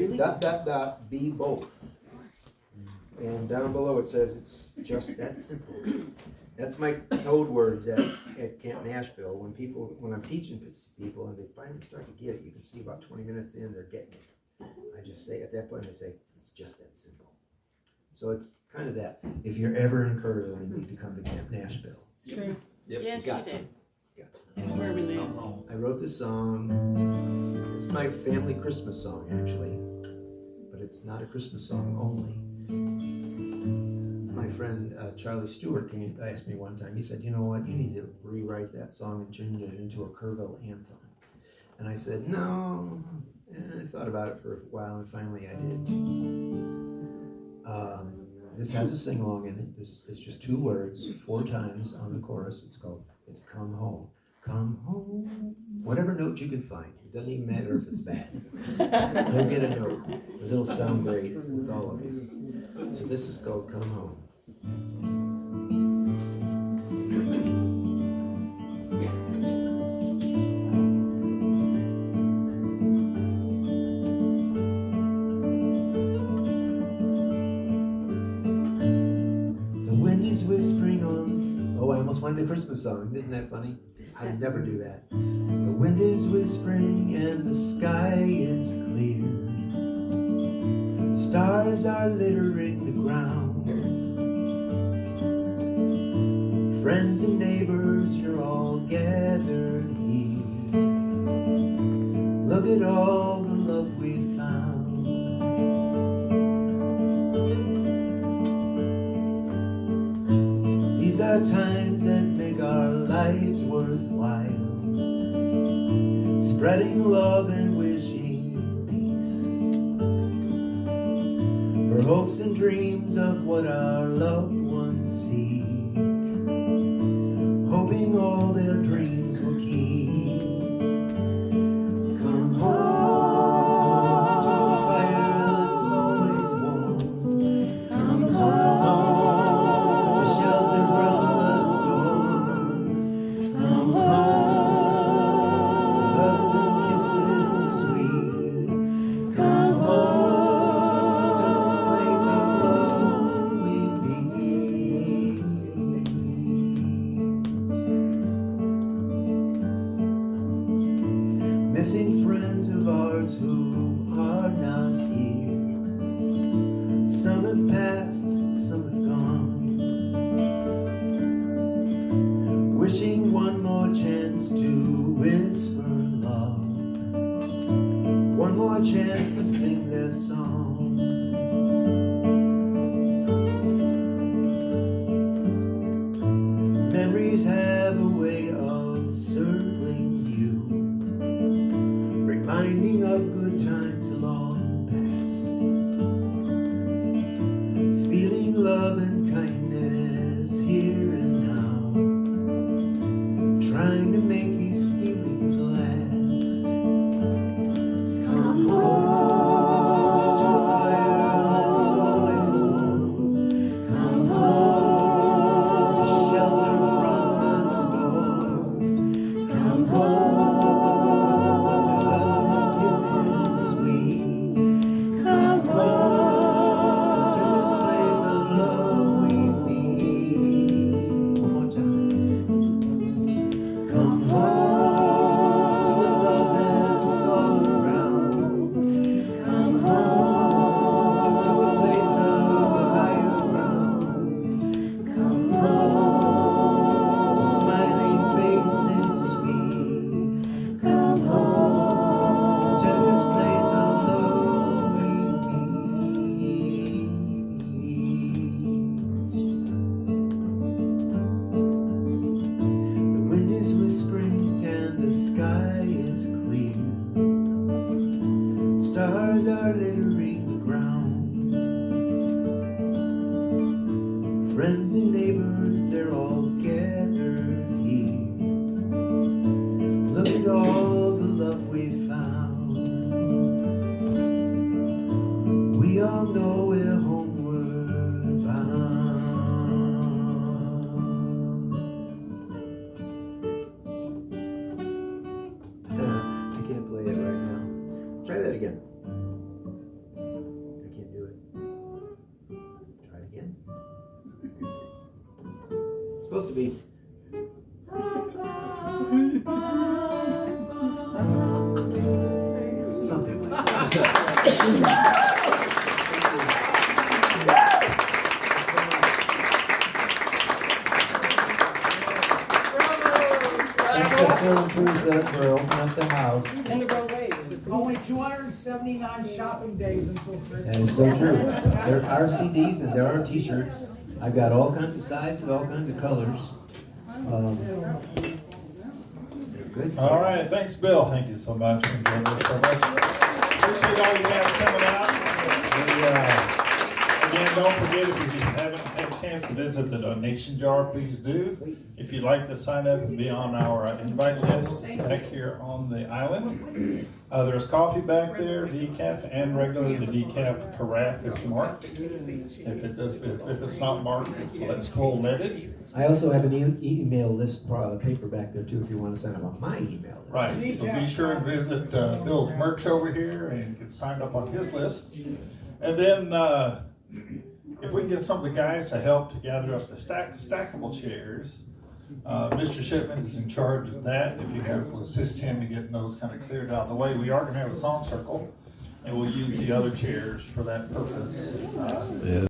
be both. And down below it says, it's just that simple. That's my code words at Camp Nashville. When I'm teaching people and they finally start to get it, you can see about 20 minutes in, they're getting it. I just say, at that point, I say, it's just that simple. So it's kind of that. If you're ever in Kerrville, you need to come to Camp Nashville. True. Yep. Got to. It's where we live. I wrote this song. It's my family Christmas song, actually. But it's not a Christmas song only. My friend Charlie Stewart asked me one time, he said, you know what, you need to rewrite that song and turn it into a Kerrville anthem. And I said, no. And I thought about it for a while, and finally I did. This has a sing-along in it. It's just 2 words, 4 times on the chorus. It's Come Home. Come home. Whatever note you can find. It doesn't even matter if it's bad. You'll get a note, because it'll sound great with all of you. So this is called Come Home. Christmas song. Isn't that funny? I'd never do that. The wind is whispering and the sky is clear. Stars are littering the ground. Friends and neighbors, you're all gathered here. Look at all the love we found. These are times that make our lives worthwhile. Spreading love and wishing peace. For hopes and dreams of what our loved ones seek. Hoping all their dreams will keep. Come home to a fire that's always warm. Come home to shelter from the storm. Come home to hugs and kisses sweet. Come home to this place of love we meet. Missing friends of ours who are not here. Some have passed, some have gone. Wishing one more chance to whisper love. One more chance to sing their song. Memories have a way of circling you. Reminding of good times long past. Feeling love and kindness here and now. Trying to make these feelings last. Come home to a fire that's always warm. Come home to shelter from the storm. Come home to hugs and kisses sweet. Come home to this place of love we meet. One more time. Come home to a love that's all around. Come home to a place of higher ground. Come home to smiling faces sweet. Come home to this place of love we meet. The wind is whispering and the sky is clear. Stars are littering the ground. Friends and neighbors, they're all gathered here. Look at all the love we found. We all know we're homeward bound. I can't play it right now. Try that again. I can't do it. Try it again. It's supposed to be. Something like that. Thanks to Phil and Teresa for opening up the house. And the road waves. Only 279 shopping days until That Christmas. is so true. There are CDs and there are t-shirts. I've got all kinds of sizes, all kinds of colors. They're good. All right, thanks, Bill. Thank you so much. Enjoyed this so much. Appreciate all you guys coming out. Again, don't forget, if you haven't had a chance to visit the donation jar, please do. If you'd like to sign up and be on our invite list, it's back here on the island. There's coffee back there, decaf and regular. The decaf carafe is marked. If it's not marked, it's full leaded. I also have an email list paper back there too, if you want to sign up on my email list. Right, so be sure and visit Bill's merch over here and get signed up on his list. And then if we can get some of the guys to help to gather up the stackable chairs, Mr. Shipman is in charge of that. If you guys will assist him in getting those kind of cleared out of the way. We are gonna have a song circle, and we'll use the other chairs for that purpose.